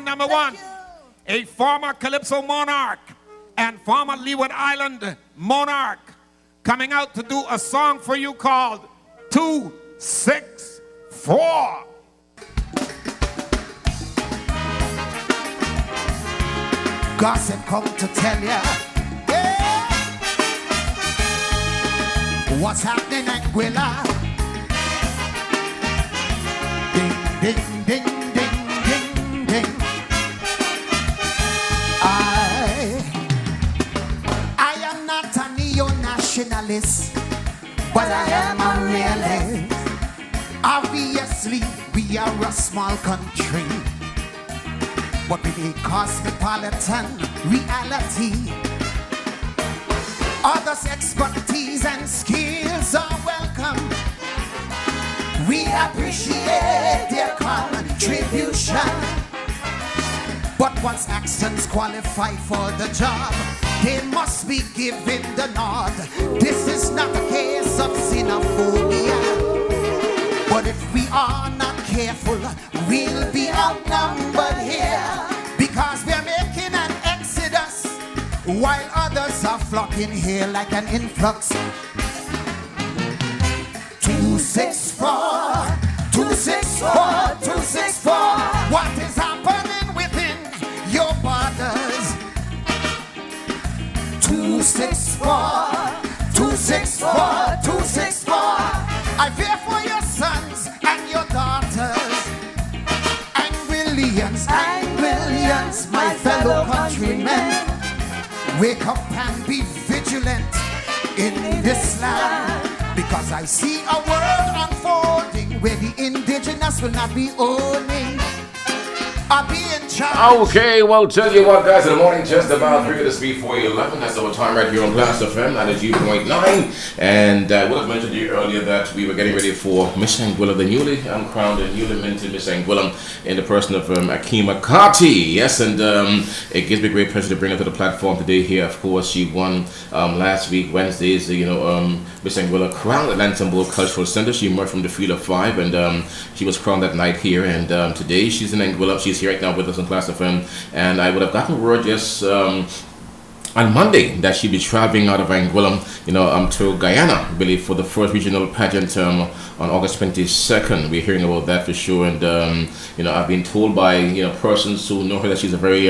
number one, a former Calypso monarch and former Leeward Island monarch, coming out to do a song for you called 264. Gossip come to tell ya, yeah, what's happening in Anguilla. Ding, ding, ding, ding, ding, ding. I am not a neo-nationalist, but I am a realist. Obviously, we are a small country, but with a cosmopolitan reality, others' expertise and skills are welcome. We appreciate their contribution, but once accents qualify for the job, they must be given the nod. This is not a case of xenophobia, but if we are not careful, we'll be outnumbered here, because we're making an exodus while others are flocking here like an influx. 264, 264, 264. What is happening within your borders? 264, 264, 264. I fear for your sons and your daughters. Anguillians, Anguillians, my fellow countrymen, wake up and be vigilant in this land, because I see a world unfolding where the indigenous will not be owning or be in charge. Okay, well, tell you what, guys, in the morning, just about 3 minutes before 11, that's our time right here on Blast FM, 92.9. And I would have mentioned to you earlier that we were getting ready for Miss Anguilla, the newly crowned and newly minted Miss Anguilla, in the person of Akema Carty. Yes, and it gives me great pleasure to bring her to the platform today here. Of course, she won last week, Wednesday's, Miss Anguilla crowned at Lantambour Cultural Center. She emerged from the field of 5, and she was crowned that night here. And today she's in Anguilla. She's here right now with us on Class FM, and I would have gotten word just on Monday that she'd be traveling out of Anguilla, to Guyana, I believe, for the first regional pageant on August 22nd. We're hearing about that for sure, and I've been told by persons who know her that she's a very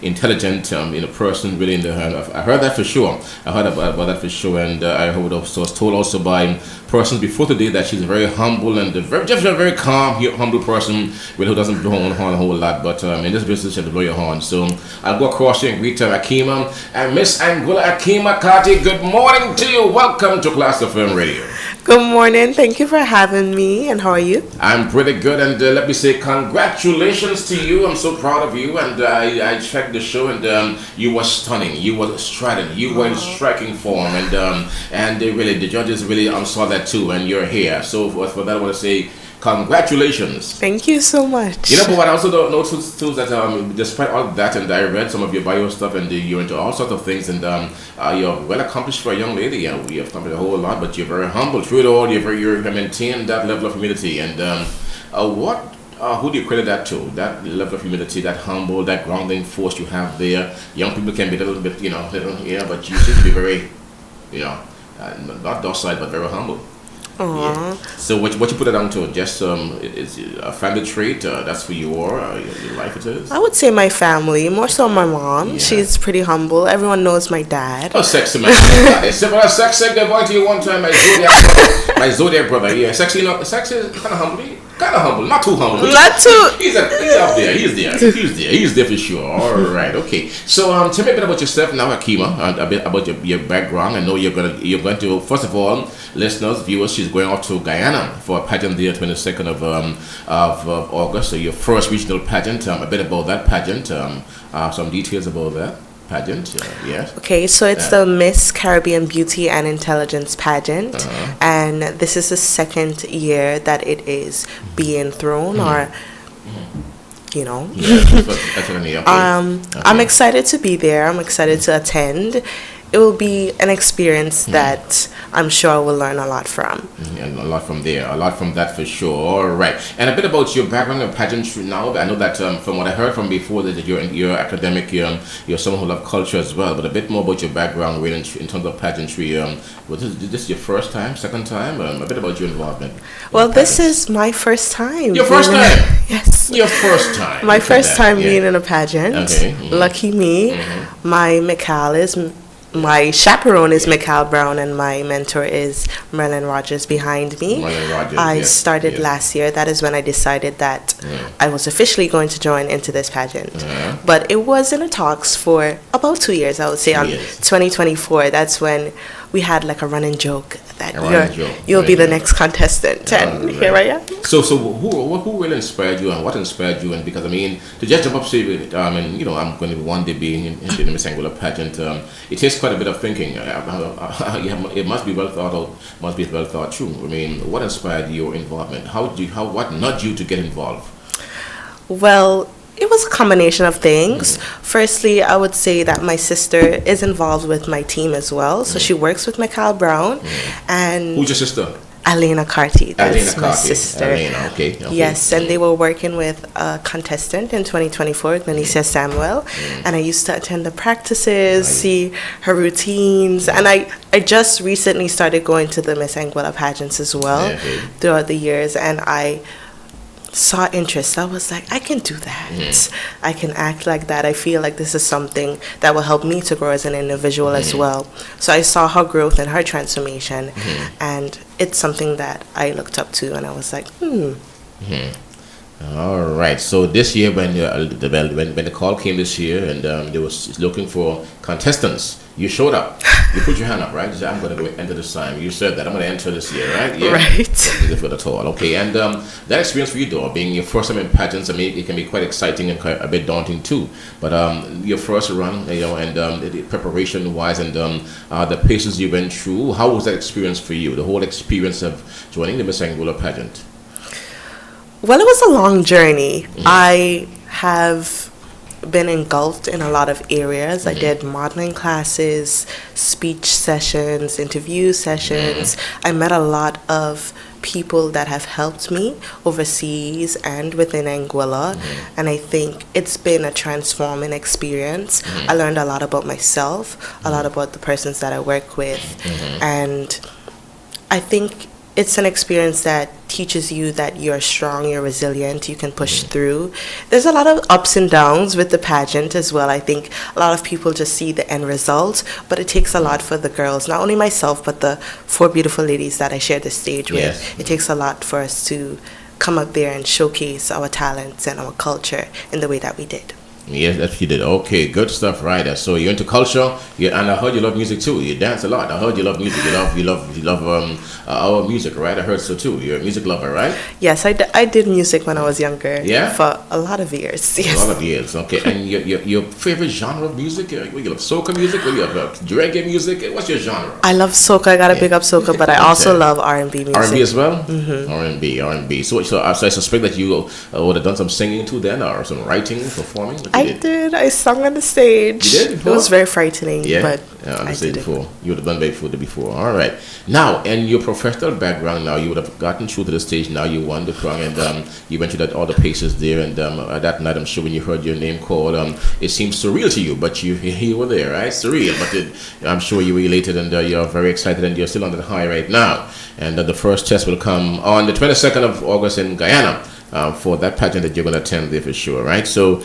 intelligent person, really. I heard that for sure. I heard about that for sure, and I was told also by persons before today that she's very humble and just a very calm, humble person, really, who doesn't blow her horn a whole lot. But in this business, you have to blow your horn. So I'll go across here and greet Akema and Miss Anguilla Akema Carty. Good morning to you. Welcome to Class FM Radio. Good morning. Thank you for having me. And how are you? I'm pretty good. And let me say congratulations to you. I'm so proud of you. And I checked the show, and you were stunning. You were strident. You were in striking form. And really, the judges really saw that too. And you're here. So for that, I want to say congratulations. Thank you so much. But I also don't know too that despite all that, and I read some of your bio stuff, and you're into all sorts of things, and you're well accomplished for a young lady. You have accomplished a whole lot, but you're very humble through it all. You're maintained that level of humility. And who do you credit that to? That level of humility, that humble, that grounding force you have there. Young people can be a little bit, but you seem to be very, not docile, but very humble. Yeah. So what you put it down to? Just it's a family trait. That's who you are. Your life it is. I would say my family, more so my mom. Yeah. She's pretty humble. Everyone knows my dad. Oh, sexy man! Sexy. They're going to you one time. My zodiac brother. Yeah, sexy. Sexy is kind of humble. Kind of humble, not too humble. Not too. He's up there. He's there for sure. All right, okay. So tell me a bit about yourself now, Akema, and a bit about your background. I know you're going to first of all, listeners, viewers, she's going off to Guyana for a pageant there, 22nd of August. So your first regional pageant. A bit about that pageant. Some details about that pageant. Yes. Okay, so it's the Miss Caribbean Beauty and Intelligence pageant, and this is the second year that it is being thrown, or that's what I mean. I'm excited to be there. I'm excited to attend. it will be an experience that I'm sure I will learn a lot from. And a lot from there, a lot from that for sure. All right. And a bit about your background in pageantry now. I know that from what I heard from before, that you're academic, you're someone who loves culture as well. But a bit more about your background really in terms of pageantry. Was this your first time, second time? A bit about your involvement. Well, this is my first time. Your first time? Yes. Your first time. My first time being in a pageant. Okay. Lucky me. My chaperone is Mikhail Brown, and my mentor is Merlin Rogers behind me. Merlin Rogers, I started last year. That is when I decided that I was officially going to join into this pageant. But it was in the talks for about 2 years, I would say. 2024, that's when we had like a running joke that you'll be the next contestant, and here I am. So who really inspired you, and what inspired you? And because I mean, to just jump up, say, and I'm going to one day be in the Miss Anguilla pageant. It takes quite a bit of thinking. It must be well thought out, must be well thought through. I mean, what inspired your involvement? What nudged you to get involved? Well, it was a combination of things. Firstly, I would say that my sister is involved with my team as well. So she works with Mikhail Brown. And who's your sister? Akema Carty. That's my Carty. sister. Okay. Yes, and they were working with a contestant in 2024, Glenisha Samuel. And I used to attend the practices, see her routines. And I just recently started going to the Miss Anguilla pageants as well throughout the years. And I saw interest. I was like, I can do that. I can act like that. I feel like this is something that will help me to grow as an individual as well. So I saw her growth and her transformation, and it's something that I looked up to, and I was like, All right. So this year, when the call came this year, and they was looking for contestants, you showed up. You put your hand up, right? You said, I'm going to go enter this time. You said that I'm going to enter this year, right? Yeah. Right. For the tour. Okay. And that experience for you, though, being your first time in pageants, I mean, it can be quite exciting and quite a bit daunting too. But your first run, and the preparation-wise, and the paces you went through, how was that experience for you? The whole experience of joining the Miss Anguilla pageant. Well, it was a long journey. I have been engulfed in a lot of areas. I did modeling classes, speech sessions, interview sessions. I met a lot of people that have helped me overseas and within Anguilla, and I think it's been a transforming experience. I learned a lot about myself, a lot about the persons that I work with, and I think it's an experience that teaches you that you're strong, you're resilient, you can push through. There's a lot of ups and downs with the pageant as well. I think a lot of people just see the end result, but it takes a lot for the girls, not only myself, but the 4 beautiful ladies that I share the stage with. It takes a lot for us to come up there and showcase our talents and our culture in the way that we did. Yes, that's what you did. Okay, good stuff, right? So you're into culture, and I heard you love music too. You dance a lot. I heard you love music. You love our music, right? I heard so too. You're a music lover, right? Yes, I did music when I was younger. Yeah, for a lot of years. Yes. A lot of years. Okay, and your favorite genre of music? You love soca music? Or you love reggae music? What's your genre? I love soca. I gotta pick up soca, but I also love R&B music. R&B as well. R&B. So I suspect that you would have done some singing too, then, or some writing, performing. I did. I sung on the stage. You did before? It was very frightening, but I did before. You would have done before. All right. Now, in your professional background, now you would have gotten through to the stage. Now you won the crown, and you went through all the paces there. And that night, I'm sure when you heard your name called, it seemed surreal to you, but you were there, right? Surreal, but I'm sure you were elated, and you're very excited, and you're still on the high right now. And the first test will come on the 22nd of August in Guyana for that pageant that you're going to attend there for sure, right? So.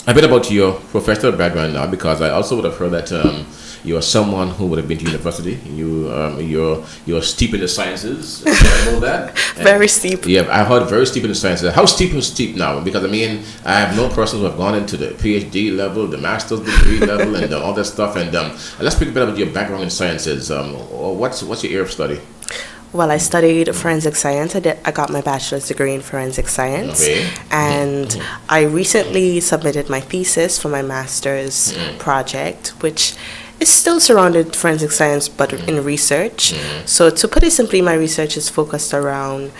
A bit about your professional background now, because I also would have heard that you are someone who would have been to university. You're steep in the sciences. I know that. Very steep. Yeah, I heard very steep in the sciences. How steep is steep now? Because I mean, I have known persons who have gone into the PhD level, the master's degree level, and all that stuff. And let's speak a bit about your background in sciences. What's your area of study? Well, I studied forensic science. I got my bachelor's degree in forensic science. And I recently submitted my thesis for my master's project, which is still surrounded forensic science, but in research. So to put it simply, my research is focused around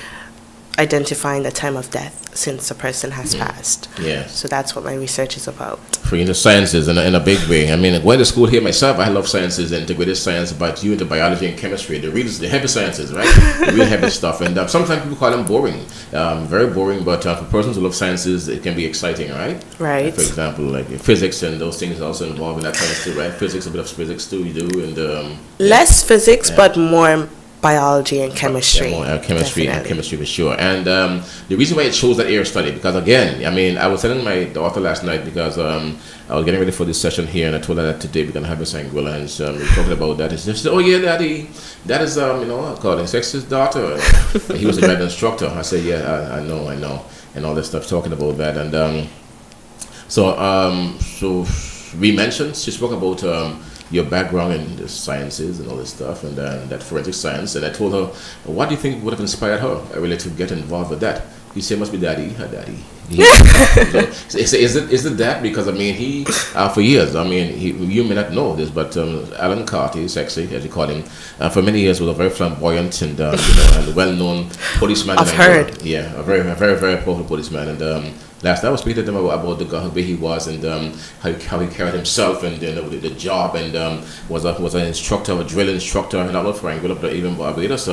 identifying the time of death since a person has passed. Yes. So that's what my research is about. For into sciences in a big way. I mean, going to school here myself, I love sciences, integrated science, but you into biology and chemistry, the heavy sciences, right? The real heavy stuff. And sometimes people call them boring, very boring, but for persons who love sciences, it can be exciting, right? Right. For example, like physics and those things also involved in that kind of stuff, right? Physics, a bit of physics too, you do. And less physics, but more biology and chemistry. Yeah, more, chemistry Definitely. and chemistry for sure. And the reason why it chose that area study, because again, I mean, I was telling my daughter last night because I was getting ready for this session here, and I told her that today we're gonna have Miss Anguilla, and we were talking about that. And she said, "Oh yeah, Daddy, that is I call it Sex's daughter." And he was a driving instructor. I said, "Yeah, I know," and all this stuff, talking about that, and so we mentioned, she spoke about your background in the sciences and all this stuff, and that forensic science. And I told her, what do you think would have inspired her really to get involved with that? He said, must be Daddy, her daddy. So is it that? Because I mean, he for years, I mean, you may not know this, but Alan Carty, sexy as you call him, for many years was a very flamboyant and and well-known policeman. I've heard. Yeah, a very very powerful policeman. And last night I was speaking to them about the guy, who he was, and how he carried himself, and the job, and was an instructor, a drill instructor, and not for Anguilla, but even Barbados.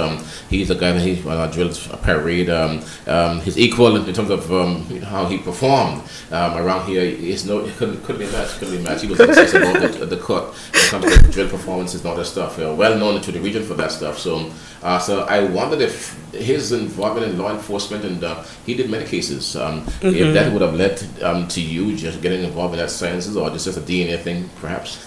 He's a guy that he drills a parade. His equal in terms of how he performed around here is it couldn't be matched. He was obsessed about the cut when it comes to drill performances and all that stuff. Well known to the region for that stuff. So I wondered if his involvement in law enforcement, and he did many cases, if that would have led to you just getting involved in that sciences, or just a DNA thing, perhaps.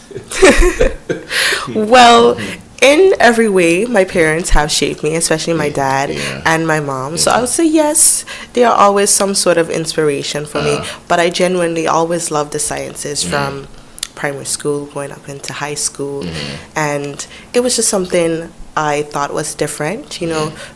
Well, in every way, my parents have shaped me, especially my dad and my mom. So I would say yes, they are always some sort of inspiration for me. But I genuinely always loved the sciences from primary school going up into high school, and it was just something I thought was different.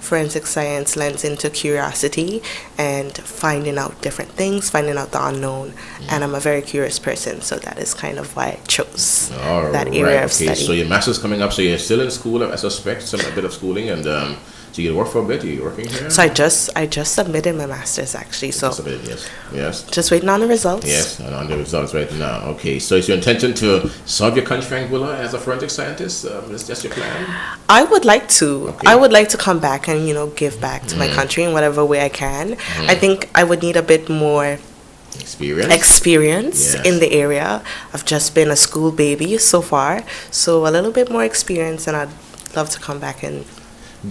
Forensic science lends into curiosity and finding out different things, finding out the unknown. And I'm a very curious person, so that is kind of why I chose that area of study. So your master's coming up, so you're still in school, I suspect, a bit of schooling, and so you work for a bit. Are you working here? So I just submitted my master's actually. So yes. Just waiting on the results. Yes, and on the results right now. Okay, so is your intention to serve your country, Anguilla, as a forensic scientist? Is that your plan? I would like to. Okay. I would like to come back and give back to my country in whatever way I can. I think I would need a bit more experience in the area. I've just been a school baby so far, so a little bit more experience, and I'd love to come back and.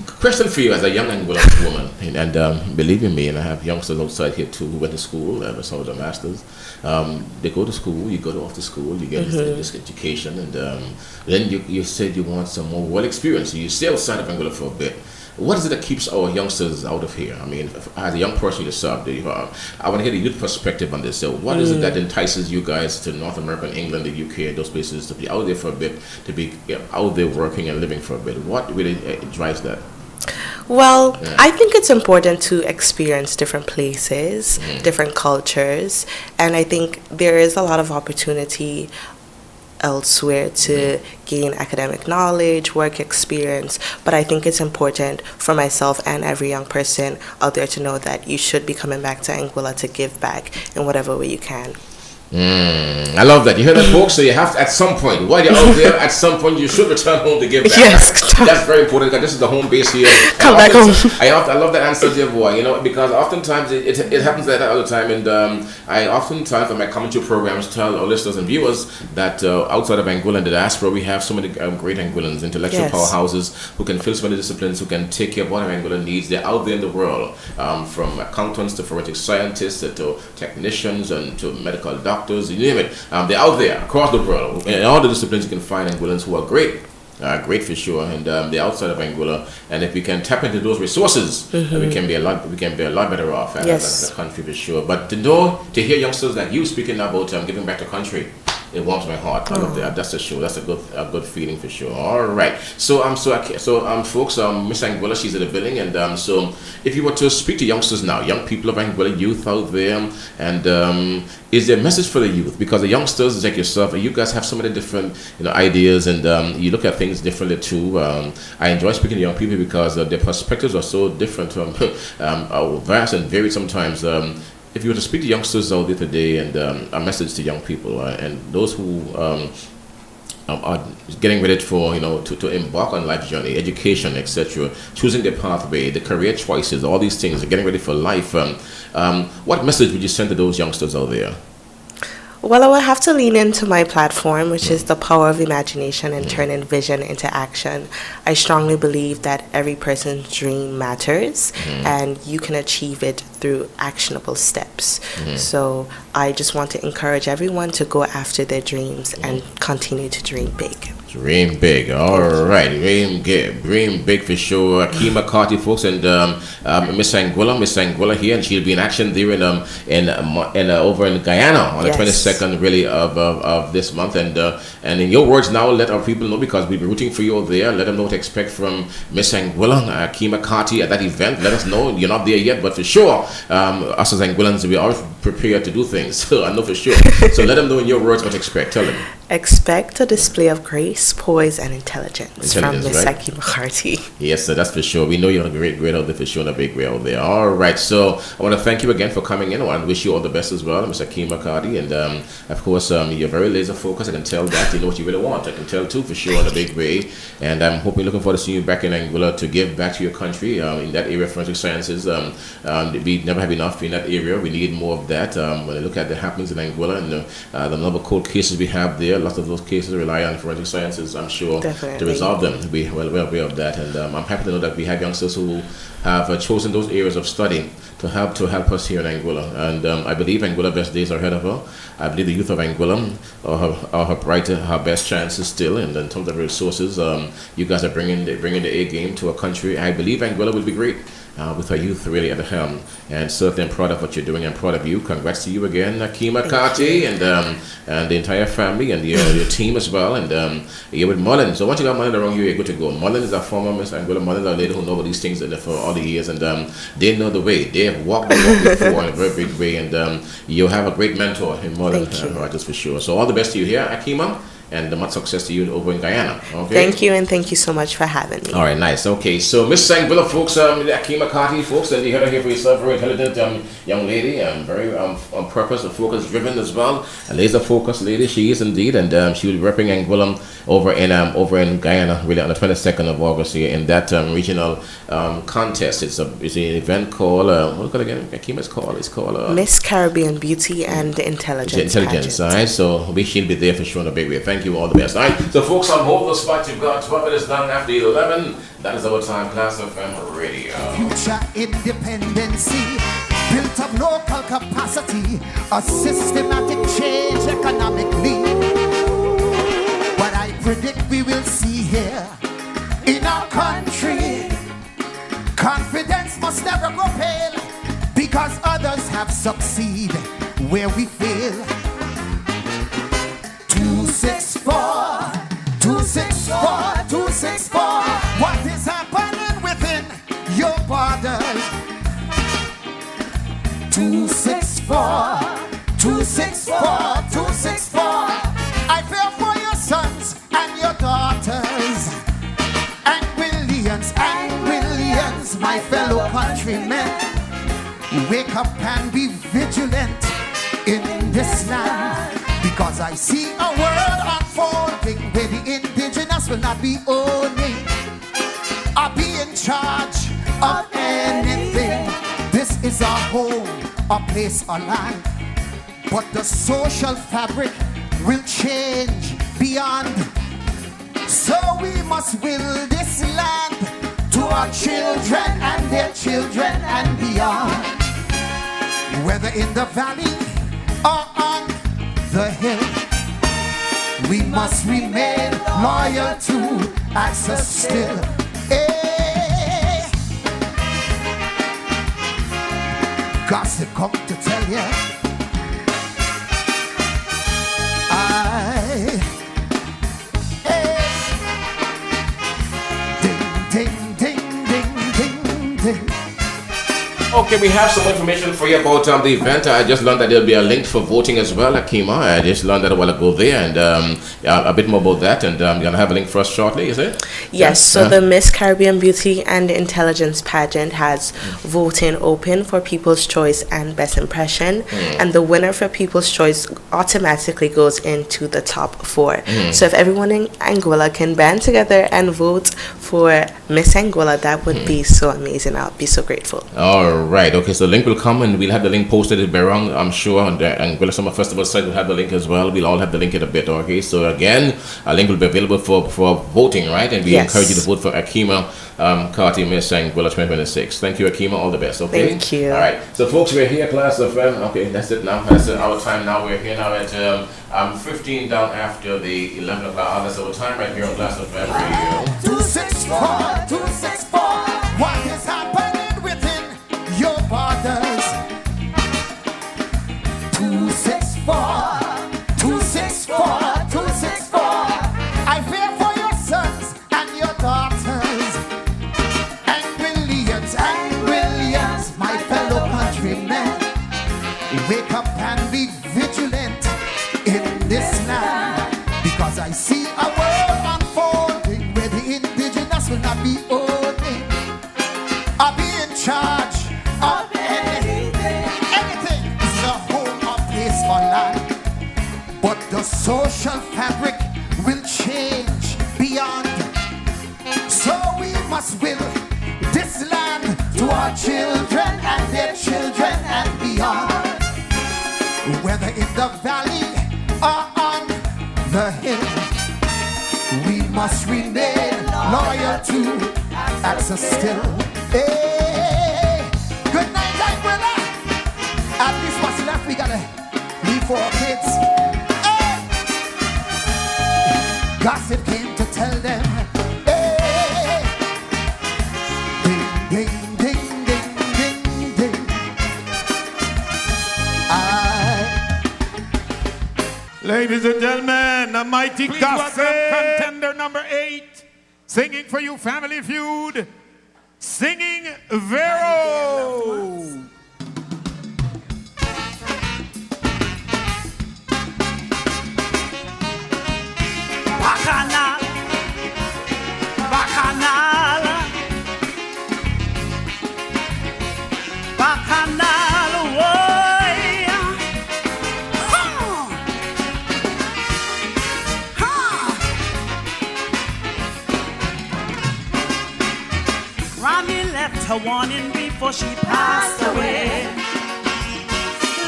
Question for you as a young Anguilla woman, and believe in me, and I have youngsters outside here too who went to school, some of the masters. They go to school, you go off to school, you get this education, and then you said you want some more world experience, so you stay outside of Anguilla for a bit. What is it that keeps our youngsters out of here? I mean, as a young person yourself, I want to hear the youth perspective on this. So what is it that entices you guys to North America, England, the UK, those places, to be out there for a bit, to be out there working and living for a bit? What really drives that? Well, I think it's important to experience different places, different cultures, and I think there is a lot of opportunity elsewhere to gain academic knowledge, work experience, but I think it's important for myself and every young person out there to know that you should be coming back to Anguilla to give back in whatever way you can. I love that. You hear that, folks? So you have to, at some point, while you're out there, at some point you should return home to give back. Yes. That's very important, because this is the home base here. Come back home. I love that answer, dear boy, because oftentimes it happens like that all the time, and I oftentimes in my commentary programs tell our listeners and viewers that outside of Anguilla and the diaspora, we have so many great Anguillans, intellectual powerhouses who can fill so many disciplines, who can take care of what Anguilla needs. They're out there in the world, from accountants to forensic scientists to technicians and to medical doctors, you name it. They're out there across the world. In all the disciplines you can find Anguillans who are great. Great for sure, and they're outside of Anguilla. And if we can tap into those resources, we can be a lot better off as a country for sure. But to hear youngsters like you speaking about giving back to country it warms my heart. I love that. That's a show. That's a good feeling for sure. All right. So folks, Miss Anguilla, she's in the building, and so if you were to speak to youngsters now, young people of Anguilla, youth out there, and is there a message for the youth? Because the youngsters like yourself, you guys have so many different ideas, and you look at things differently too. I enjoy speaking to young people because their perspectives are so different, vast and varied sometimes. If you were to speak to youngsters out there today, and a message to young people and those who are getting ready for to embark on life journey, education, etc., choosing their pathway, the career choices, all these things, getting ready for life. What message would you send to those youngsters out there? Well, I would have to lean into my platform, which is the power of imagination and turning vision into action. I strongly believe that every person's dream matters, and you can achieve it through actionable steps. So I just want to encourage everyone to go after their dreams and continue to dream big. Dream big, all right. Dream big for sure. Akema Carty, folks, and Miss Anguilla here, and she'll be in action there in over in Guyana on the 22nd, really of this month. And in your words now, let our people know, because we'll be rooting for you there. Let them know what to expect from Miss Anguilla, Akema Carty at that event. Let us know. You're not there yet, but for sure, us as Anguillans, we are prepared to do things. So I know for sure. So let them know in your words what to expect. Tell them. Expect a display of grace, poise, and intelligence from Miss right? Akema Carty. Yes, sir, that's for sure. We know you're a great out there for sure, and a big way out there. All right, so I want to thank you again for coming in. I want to wish you all the best as well, Miss Akema Carty, and of course, you're very laser focused. I can tell that you know what you really want. I can tell too for sure in a big way, and I'm looking forward to seeing you back in Anguilla to give back to your country in that area of forensic sciences. We never have enough in that area. We need more of that. When I look at the happenings in Anguilla and the number of cold cases we have there, lots of those cases rely on forensic sciences, I'm sure, to resolve them. We're well aware of that, and I'm happy to know that we have youngsters who have chosen those areas of study to help us here in Anguilla. And I believe Anguilla best days are ahead of her. I believe the youth of Anguilla are her best chances still, and in terms of resources, you guys are bringing the A game to a country. I believe Anguilla will be great. With our youth really at the helm, and certainly I'm proud of what you're doing. I'm proud of you. Congrats to you again, Akema Carty, and the entire family and your team as well. And you're with Mullen. So once you got Mullen around you, you're good to go. Mullen is a former Miss Anguilla. Mullen is a lady who knows these things for all the years, and they know the way. They have walked the walk before in a very big way, and you have a great mentor in Mullen, just for sure. So all the best to you here, Akema. And much success to you over in Guyana. Okay. Thank you, and thank you so much for having me. All right, nice. Okay, so Miss Anguilla, folks, Akema Carty, folks, and you heard her here for yourself. Very intelligent young lady, very on purpose and focus driven as well. A laser focused lady she is indeed, and she will be repping Anguilla over in Guyana, really on the 22nd of August here in that regional contest. It's an event called what call it again? Akema's called. It's called Miss Caribbean Beauty and Intelligence. Pageant. All right, so she'll be there for sure in a big way. Thank you, all the best. All right, so folks, I'm hoping the spot you've got 12 minutes done after 11. That is our time, Class FM Radio. Future independency, built of local capacity, a systematic change economically. What I predict we will see here in our country. Confidence must never grow pale, because others have succeeded where we fail. 264, 264, 264. What is happening within your borders? 264, 264, 264. I fear for your sons and your daughters, and millions, my fellow countrymen. Wake up and be vigilant in this land, because I see a world unfolding where the indigenous will not be owning or be in charge of anything. This is our home, a place, a land, but the social fabric will change beyond. So we must will this land to our children and their children and beyond. Whether in the valley or on the hill, we must remain loyal to access still. Hey. Gossip come to tell you, Hey. Ding, ding, ding, ding, ding, ding. Okay, we have some information for you about the event. I just learned that there'll be a link for voting as well, Akema. I just learned that a while ago there, and a bit more about that. And you're gonna have a link for us shortly, is it? Yes. So the Miss Caribbean Beauty and Intelligence pageant has voting open for People's Choice and Best Impression, and the winner for People's Choice automatically goes into the top 4. So if everyone in Anguilla can band together and vote for Miss Anguilla, that would be so amazing. I'll be so grateful. All right. Okay. So the link will come, and we'll have the link posted at Berong, I'm sure, on the Anguilla Summer Festival site. We'll have the link as well. We'll all have the link in a bit. Okay. So again, a link will be available for voting, right? And we encourage you to vote for Akema Carty Miss Anguilla 2026. Thank you, Akema. All the best. Okay. Thank you. All right. So folks, we're here, class of okay. That's it now. That's our time now. We're here now at 15 down after the 11 o'clock hour. That's our time right here on Class of Radio. 264, 264. What is happening within your borders? 264, 264, 264. I fear for your sons and your daughters, and millions, my fellow countrymen. Wake up and be vigilant in this land, because I see a world unfolding where the indigenous will not be owning or be in charge of anything. Anything is a home or place for land, but the social fabric will change beyond. So we must will this land to our children and their children and beyond. Whether in the valley or on the hill, we must remain loyal to access still. Hey, good night, Anguilla. At least what's left, we gotta leave for our kids. Hey, gossip came to tell them. Hey, ding, ding, ding, ding, ding, ding. Ladies and gentlemen, a mighty Please gospel welcome contender number 8, singing for you Family Feud, singing Vero. Bacchanal, bacchanal, bacchanal, woy. Ronnie left her warning before she passed away.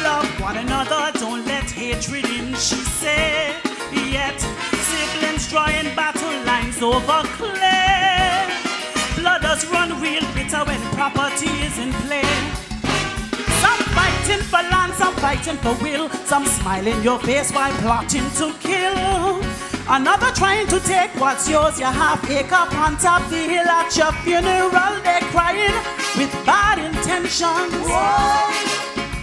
Love one another, don't let hatred in, she said. Yet siblings drawing battle lines over clay. Blood does run real bitter when property is in play. Some fighting for land, some fighting for will. Some smile in your face while plotting to kill. Another trying to take what's yours. You half-acre on top the hill. At your funeral they're crying with bad intentions. Whoa.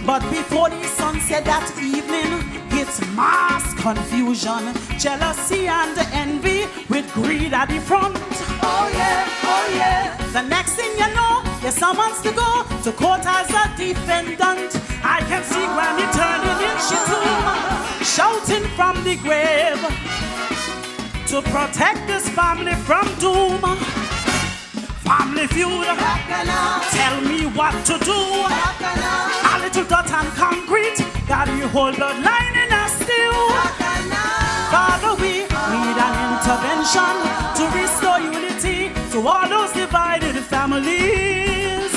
But before the sun set that evening, it's mass confusion, jealousy and envy with greed at the front. Oh yeah, oh yeah. The next thing you know, you're summons to go to court as a defendant. I can see Granny turning in she tomb, shouting from the grave to protect this family from doom. Family feud, tell me what to do. A little dirt and concrete, got your whole bloodline in a stew. Father, we need an intervention to restore unity to all those divided families.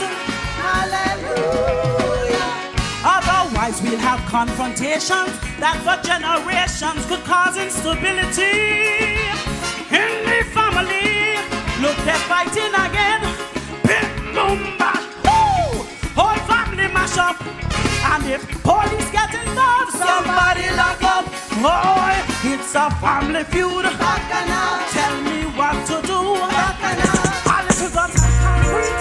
Hallelujah. Otherwise we'll have confrontations that for generations could cause instability in the family. Look, they're fighting again. Bim, boom, bash. Woo! Whole family mash up. And if police get involved, somebody lock up. Boy, it's a family feud. Tell me what to do. A little got concrete.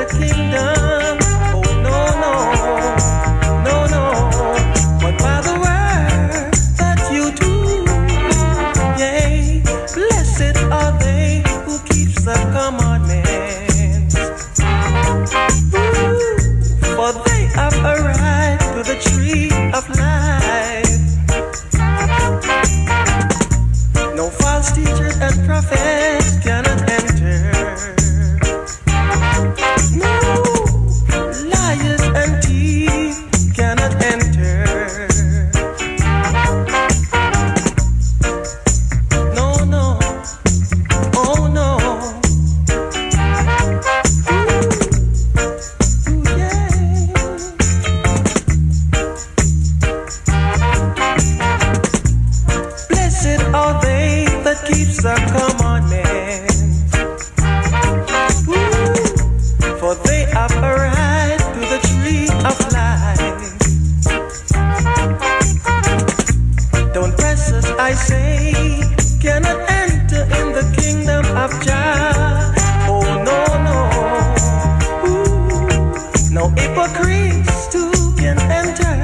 kingdom. Oh no, no, no, no. But by the word that you do, yea, blessed are they who keep the commandments. For they have arrived to the tree of life. No false teachers and prophets cannot enter. No liars and thieves cannot enter. No, no, oh no. Ooh, yeah. Blessed are they that keeps the commandments. For they have arrived to the tree of life. Don't precious, I say, cannot enter in the kingdom of Jah. Oh no, no. No hypocrites too can enter.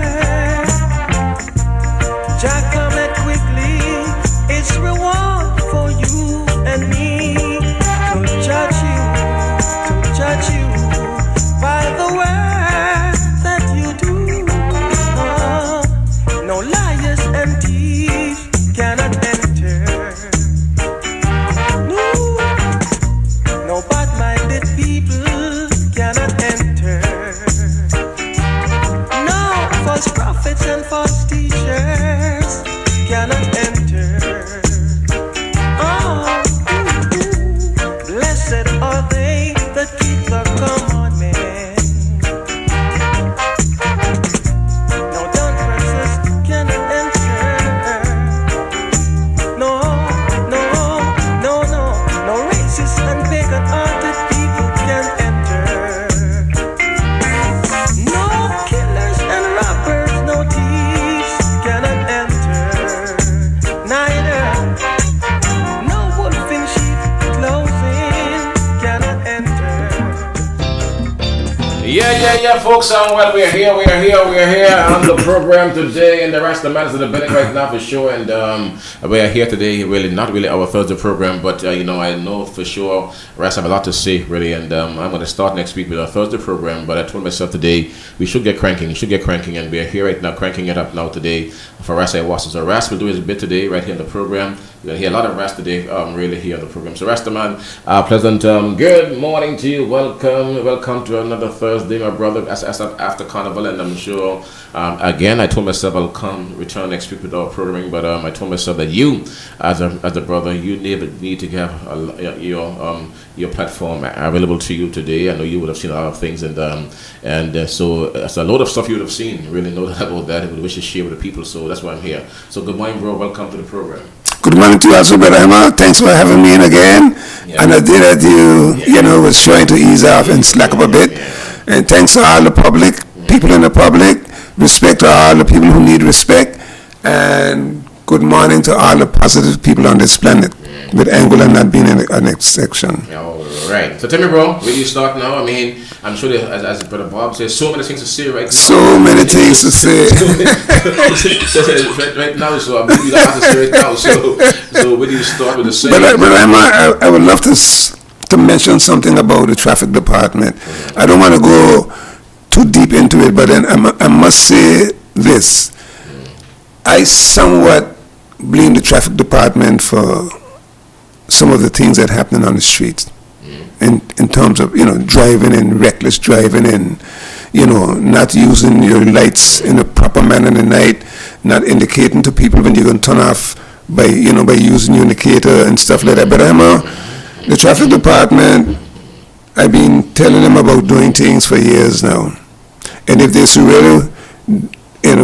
Jah cometh quickly, it's reward for you and me to judge you by the word that you do. No liars and thieves cannot enter. No bad-minded people cannot enter. No false prophets and false teachers cannot enter. Oh, blessed are they that keep the commandments. No don't persist cannot enter. No, no, no, no, no racist and pagan-hearted people can enter. No killers and robbers, no thieves cannot enter. Neither no wolf in sheep clothing cannot enter. Yeah, folks. Well, we're here on the program today, and the rest of the matters in the building right now for sure. And we are here today, really not really our Thursday program, but I know for sure Ras have a lot to say, really. And I'm going to start next week with our Thursday program. But I told myself today we should get cranking, and we are here right now, cranking it up now today for Ras Iwasie. So Ras will do his bit today right here on the program. You're going to hear a lot of Ras today, really here on the program. So Rastaman, pleasant good morning to you. Welcome to another Thursday, my brother, as after Carnival. And I'm sure, again, I told myself I'll return next week with our programming. But I told myself that you, as a brother, you need to have your platform available to you today. I know you would have seen a lot of things, so it's a lot of stuff you would have seen. Really know that about that, and we wish to share with the people. So that's why I'm here. So good morning, bro. Welcome to the program. Good morning to you also, Brother Emma. Thanks for having me in again. Yeah. And I did that you was trying to ease off and slack up a bit. Yeah. And thanks to all the public, people in the public. Respect to all the people who need respect. And good morning to all the positive people on this planet, with Anguilla not being an exception. All right. So tell me, bro, where do you start now? I mean, I'm sure that, as Brother Bob says, so many things to say right now. So many things to say. right now, so I mean, you don't have to say right now. So where do you start with the saying? But I would love to mention something about the traffic department. I don't want to go too deep into it, but then I must say this. I somewhat blame the traffic department for some of the things that happening on the streets, in terms of driving and reckless driving and not using your lights in a proper manner in the night, not indicating to people when you're going to turn off by using your indicator and stuff like that. But the traffic department, I've been telling them about doing things for years now, and if they should really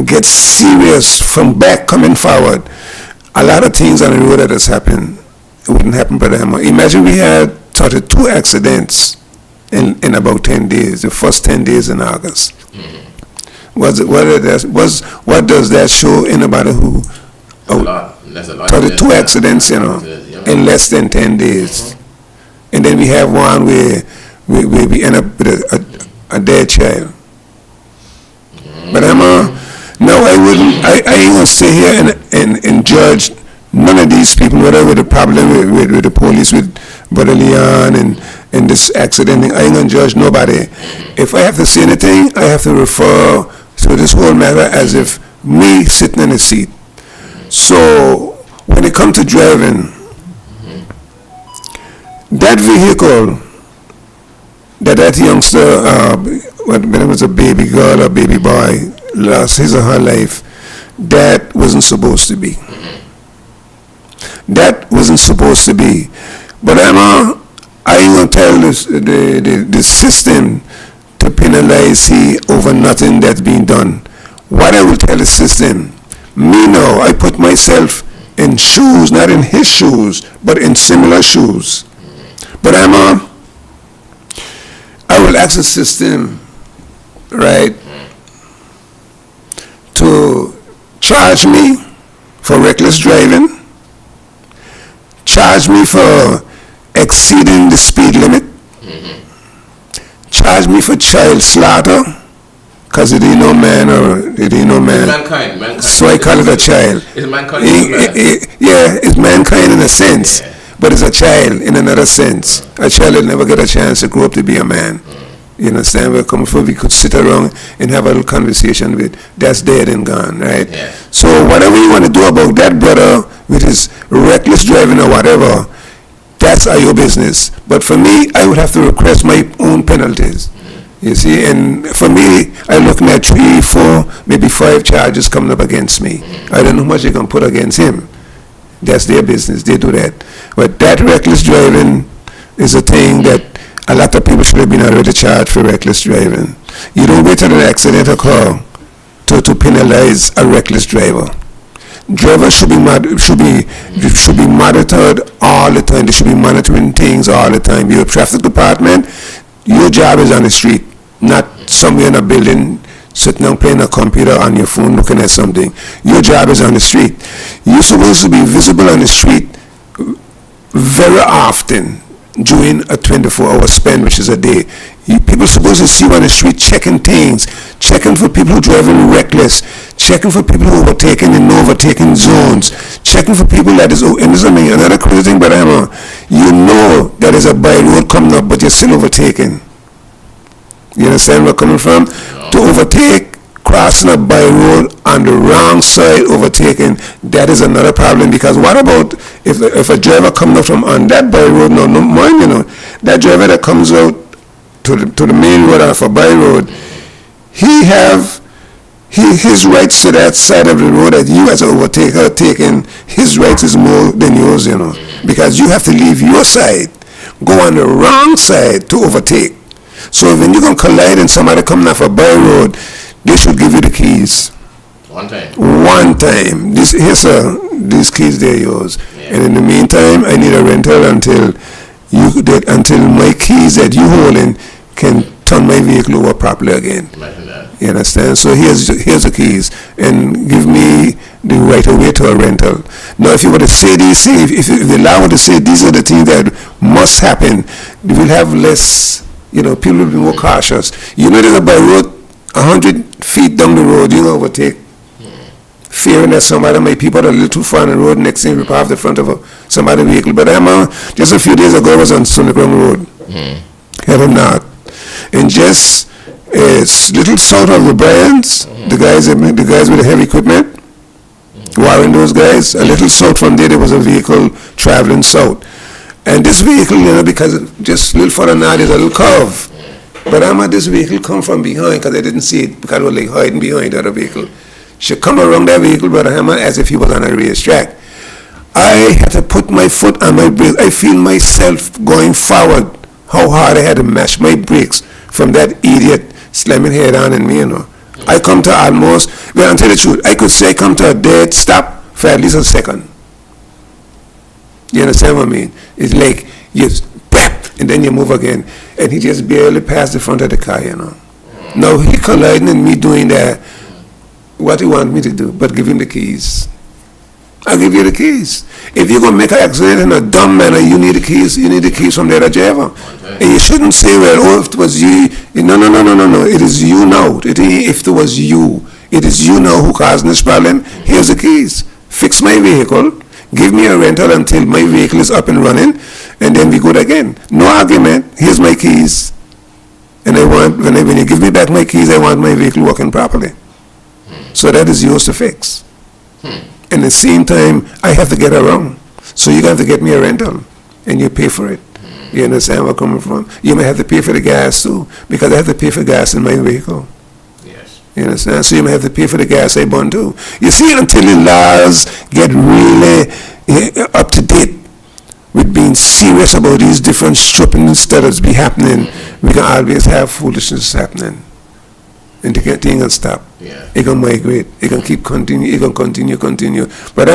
get serious from back coming forward, a lot of things on the road that has happened, it wouldn't happen, Brother Emma. Imagine we had 32 accidents in about 10 days, the first 10 days in August. What does that show anybody who... That's a lot. 32 accidents, in less than 10 days. And then we have one where we end up with a dead child. But no, I ain't gonna stay here and judge none of these people, whatever the problem with the police, with Brother Leon and this accident thing. I ain't gonna judge nobody. If I have to say anything, I have to refer to this whole matter as if me sitting in the seat. So when it comes to driving, that vehicle that youngster, when it was a baby girl or baby boy, lost his or her life, that wasn't supposed to be. That wasn't supposed to be. But I ain't gonna tell the system to penalize he over nothing that's being done. What I will tell the system, me now, I put myself in shoes, not in his shoes, but in similar shoes. But I will ask the system, right, to charge me for reckless driving, charge me for exceeding the speed limit, charge me for child slaughter, because it ain't no man or it ain't no man. Mankind. So I call it a child. It's mankind. Yeah, it's mankind in a sense, but it's a child in another sense. A child will never get a chance to grow up to be a man. You understand where I'm coming from? We could sit around and have a little conversation with, that's dead and gone, right? Yeah. So whatever you want to do about that brother with his reckless driving or whatever, that's your business. But for me, I would have to request my own penalties. You see, and for me, I'm looking at 3, 4, maybe 5 charges coming up against me. I don't know how much they can put against him. That's their business. They do that. But that reckless driving is a thing that a lot of people should have been already charged for reckless driving. You don't wait till an accident occurs to penalize a reckless driver. Drivers should be monitored all the time. They should be monitoring things all the time. You're a traffic department. Your job is on the street, not somewhere in a building sitting down playing a computer on your phone looking at something. Your job is on the street. You're supposed to be visible on the street very often during a 24-hour span, which is a day. People are supposed to see you on the street checking things, checking for people who are driving reckless, checking for people who are overtaking in overtaking zones, checking for people that is, and this is another crazy thing, but you know that there's a by road coming up, but you're still overtaking. You understand where I'm coming from? To overtake, crossing a by road on the wrong side, overtaking, that is another problem. Because what about if a driver comes out from on that by road, no mind, that driver that comes out to the main road off a by road, his rights to that side of the road that you as an overtaker taking, his rights is more than yours, because you have to leave your side, go on the wrong side to overtake. So when you're going to collide and somebody coming off a by road, they should give you the keys. One time. These keys, they're yours. Yeah. And in the meantime, I need a rental until my keys that you holding can turn my vehicle over properly again. Imagine that. You understand? So here's the keys, and give me the right of way to a rental. Now, if you were to say these things, if you allow to say these are the things that must happen, we will have less. People will be more cautious. There's a by road 100 feet down the road, you overtake, fearing that somebody might people are a little too far on the road, next thing rip off the front of somebody's vehicle. But just a few days ago, I was on Sunnyground Road, heading north, and just little south of the Bryans, the guys with the heavy equipment, warring those guys, a little south from there was a vehicle traveling south. And this vehicle, because just a little further now, there's a little curve. But this vehicle come from behind, because I didn't see it, because it was like hiding behind the other vehicle. She come around that vehicle, Brother Hammer, as if he was on a racetrack. I had to put my foot on my brakes. I feel myself going forward, how hard I had to mash my brakes from that idiot slamming head on in me, I come to almost, I'll tell you the truth, I could say I come to a dead stop for at least a second. You understand what I mean? It's like you and then you move again, and he just barely passed the front of the car, Now he colliding and me doing that. What he want me to do? But give him the keys. I'll give you the keys. If you're gonna make an accident in a dumb manner, you need the keys. You need the keys from the other driver. And you shouldn't say, well, oh, if it was you. No. It is you now. It ain't if it was you. It is you now who caused this problem. Here's the keys. Fix my vehicle. Give me a rental until my vehicle is up and running, and then we go again. No argument. Here's my keys. And I want, when you give me back my keys, I want my vehicle working properly. So that is yours to fix. And at the same time, I have to get around. So you have to get me a rental, and you pay for it. You understand where I'm coming from? You may have to pay for the gas too, because I have to pay for gas in my vehicle. Yes. You understand? So you may have to pay for the gas I burn too. You see, until the laws get really up to date with being serious about these different stripping instead of be happening, we can always have foolishness happening. And the thing can stop. Yeah. It can migrate. It can keep continue. It can continue. But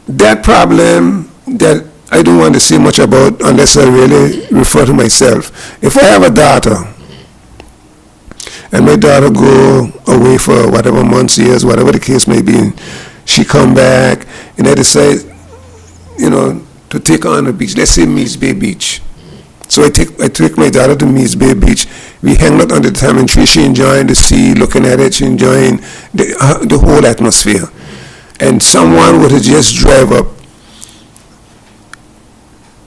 that problem that I don't want to say much about unless I really refer to myself. If I have a daughter, and my daughter go away for whatever months, years, whatever the case may be, and she come back, and I decide, to take her on the beach. Let's say Mees Bay Beach. So I take my daughter to Mees Bay Beach. We hang out under the tamarind tree. She enjoying the sea, looking at it. She enjoying the whole atmosphere. And someone would have just drive up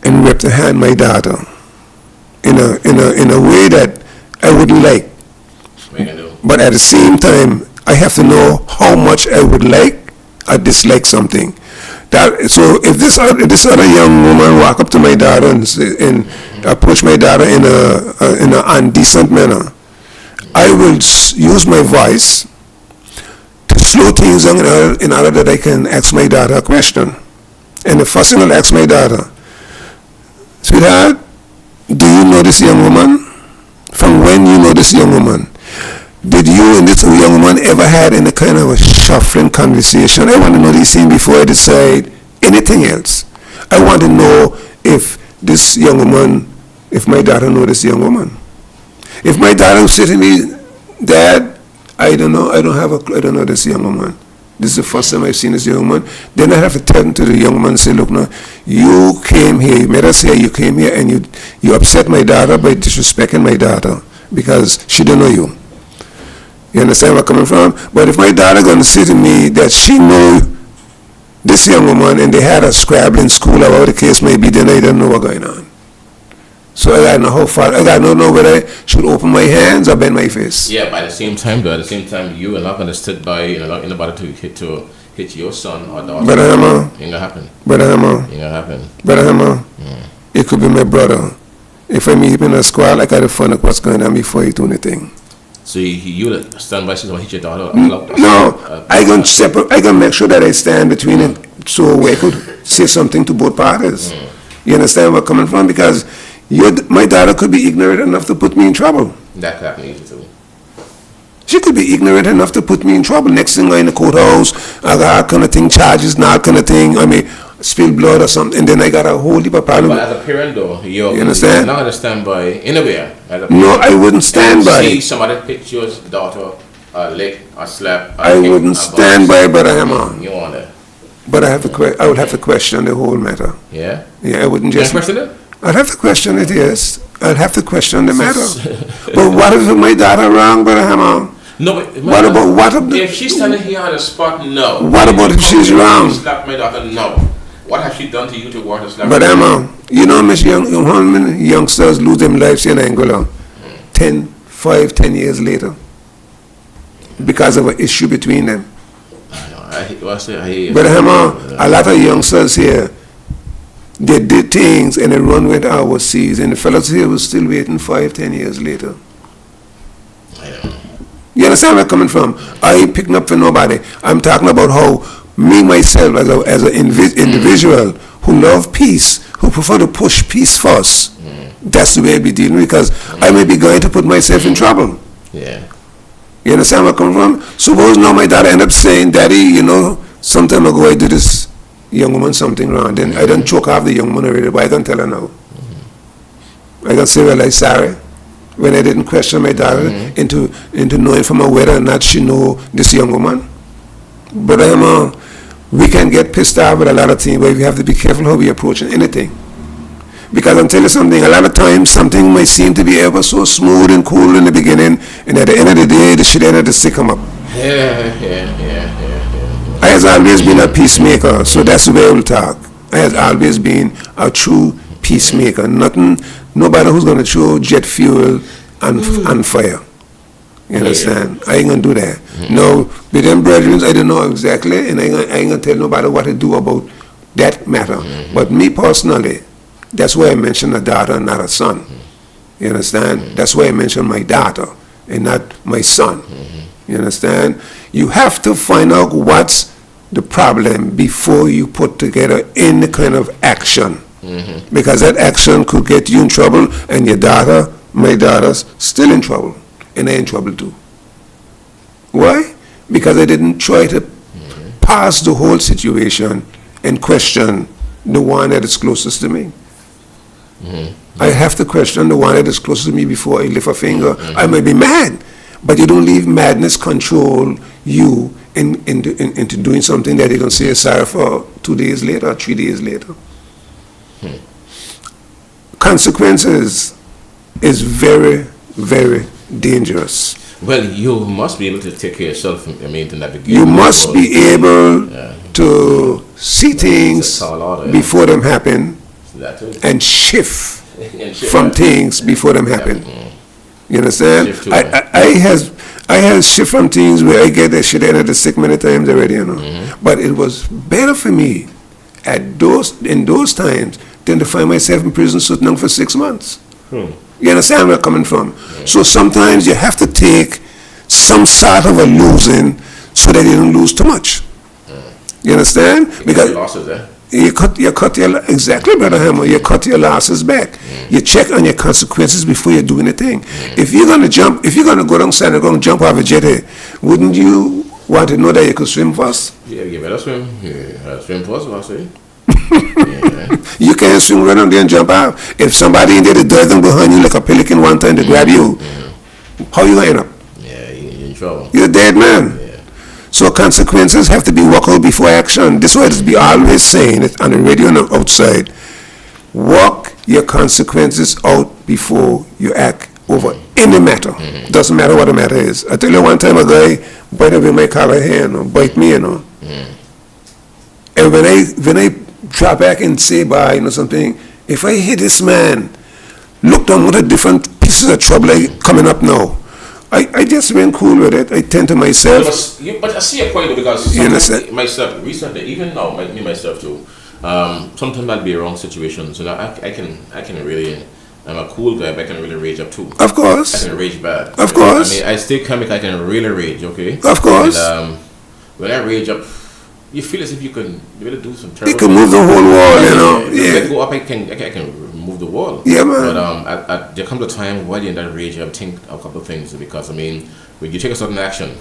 and ripped the hand my daughter in a way that I wouldn't like. But at the same time, I have to know how much I would like or dislike something. So if this other young woman walk up to my daughter and approach my daughter in an undecent manner, I will use my voice to slow things down in order that I can ask my daughter a question. And the first thing I'll ask my daughter, sweetheart, do you know this young woman? From when you know this young woman? Did you and this young woman ever had any kind of a shuffling conversation? I want to know these things before I decide anything else. I want to know if this young woman, if my daughter knows this young woman. If my daughter said to me, Dad, I don't know this young woman. This is the first time I've seen this young woman. Then I have to turn to the young woman and say, look, now, you came here, you made us say you came here and you upset my daughter by disrespecting my daughter because she don't know you. You understand where I'm coming from? But if my daughter going to say to me that she know this young woman and they had a scrabble in school or whatever the case may be, then I don't know what's going on. So I gotta know how far, I gotta know whether I should open my hands or bend my face. Yeah, but at the same time, you are not going to sit by, anybody to hit your son or daughter. Brother Hammer. Ain't gonna happen. Brother Hammer. Ain't gonna happen. Brother Hammer. It could be my brother. If I meet him in a squad, I gotta find out what's going on before he do anything. So you stand by someone hit your daughter? No, I gonna separate. I gonna make sure that I stand between it, so we could say something to both parties. You understand where I'm coming from? Because my daughter could be ignorant enough to put me in trouble. That could happen easy too. She could be ignorant enough to put me in trouble. Next thing I'm in the courthouse, I got all kind of thing, charges, not kind of thing. I mean, spill blood or something, and then I got a whole heap of problem. But as a parent, though, you understand? You're not going to stand by anywhere. No, I wouldn't stand by. See somebody pick your daughter, lick, or slap. I wouldn't stand by, Brother Hammer. You want it? But I would have to question the whole matter. Yeah? Yeah, I wouldn't just. Can I question it? I'd have to question it, yes. I'd have to question the matter. But what if my daughter wrong, Brother Hammer? No, but if she's standing here on the spot, no. What about if she's wrong? Slap my daughter, no. What has she done to you to warrant her slap? But Emma, Miss youngsters lose their lives in Anguilla 5-10 years later because of an issue between them. I hear you. But Emma, a lot of youngsters here, they did things and they run with overseas, and the fellows here was still waiting 5-10 years later. You understand where I'm coming from? I ain't picking up for nobody. I'm talking about how me, myself, as an individual who love peace, who prefer to push peace first, that's the way I be dealing with, because I may be going to put myself in trouble. Yeah. You understand where I'm coming from? Suppose now my daughter end up saying, Daddy, some time ago I did this young woman something wrong. Then I don't choke off the young woman already, but I can tell her now. I can say, well, I'm sorry. When I didn't question my daughter into knowing from her whether or not she know this young woman. But we can get pissed off with a lot of things, but we have to be careful how we approach anything. Because I'm telling you something, a lot of times something might seem to be ever so smooth and cool in the beginning, and at the end of the day, the shit ended to stick 'em up. I has always been a peacemaker, so that's the way I will talk. I has always been a true peacemaker. Nobody who's going to throw jet fuel on fire. You understand? I ain't going to do that. No, with them brethren, I don't know exactly, and I ain't going to tell nobody what to do about that matter. But me personally, that's why I mentioned a daughter and not a son. You understand? That's why I mentioned my daughter and not my son. You understand? You have to find out what's the problem before you put together any kind of action. Because that action could get you in trouble, and your daughter, my daughter's still in trouble, and they're in trouble too. Why? Because I didn't try to pass the whole situation and question the one that is closest to me. I have to question the one that is closest to me before I lift a finger. I might be mad, but you don't leave madness control you into doing something that you're going to say sorry for 2 days later or 3 days later. Consequences is very, very dangerous. Well, you must be able to take care of yourself, I mean, to navigate. You must be able to see things before them happen and shift from things before them happen. You understand? I has shift from things where I get that shit end of the sick many times already, you know. But it was better for me in those times than to find myself in prison sitting down for 6 months. You understand where I'm coming from? So sometimes you have to take some sort of a losing so that you don't lose too much. You understand? Because losses, you cut your exactly, Brother Hammer. You cut your losses back. You check on your consequences before you do anything. If you're gonna go down and go and jump off a jetty, wouldn't you want to know that you could swim first? Yeah, you better swim. Yeah, swim first, I say. You can't swim right on there and jump out. If somebody in there that does them behind you like a pelican one time to grab you, how you gonna end up? Yeah, you're in trouble. You're a dead man. So consequences have to be worked out before action. This is why it's be always saying it on the radio and outside. Work your consequences out before you act over any matter. Doesn't matter what the matter is. I tell you one time a guy bite away my collar hair, bite me, And when I drop back and say bye, something, if I hit this man, look down what a different pieces of trouble coming up now. I just been cool with it. I tend to myself. But I see a point though, because myself recently, even now, me myself too. Sometimes I'll be around situations, and I can really. I'm a cool guy, but I can really rage up too. Of course. I can rage bad. Of course. I mean, I stay comic. I can really rage. Okay. Of course. And, when I rage up, you feel as if you can really do some terrible. You can move the whole wall, Yeah. Go up, I can move the wall. Yeah, man. But there comes a time while you're in that rage, I think a couple of things, because I mean, when you take a certain action,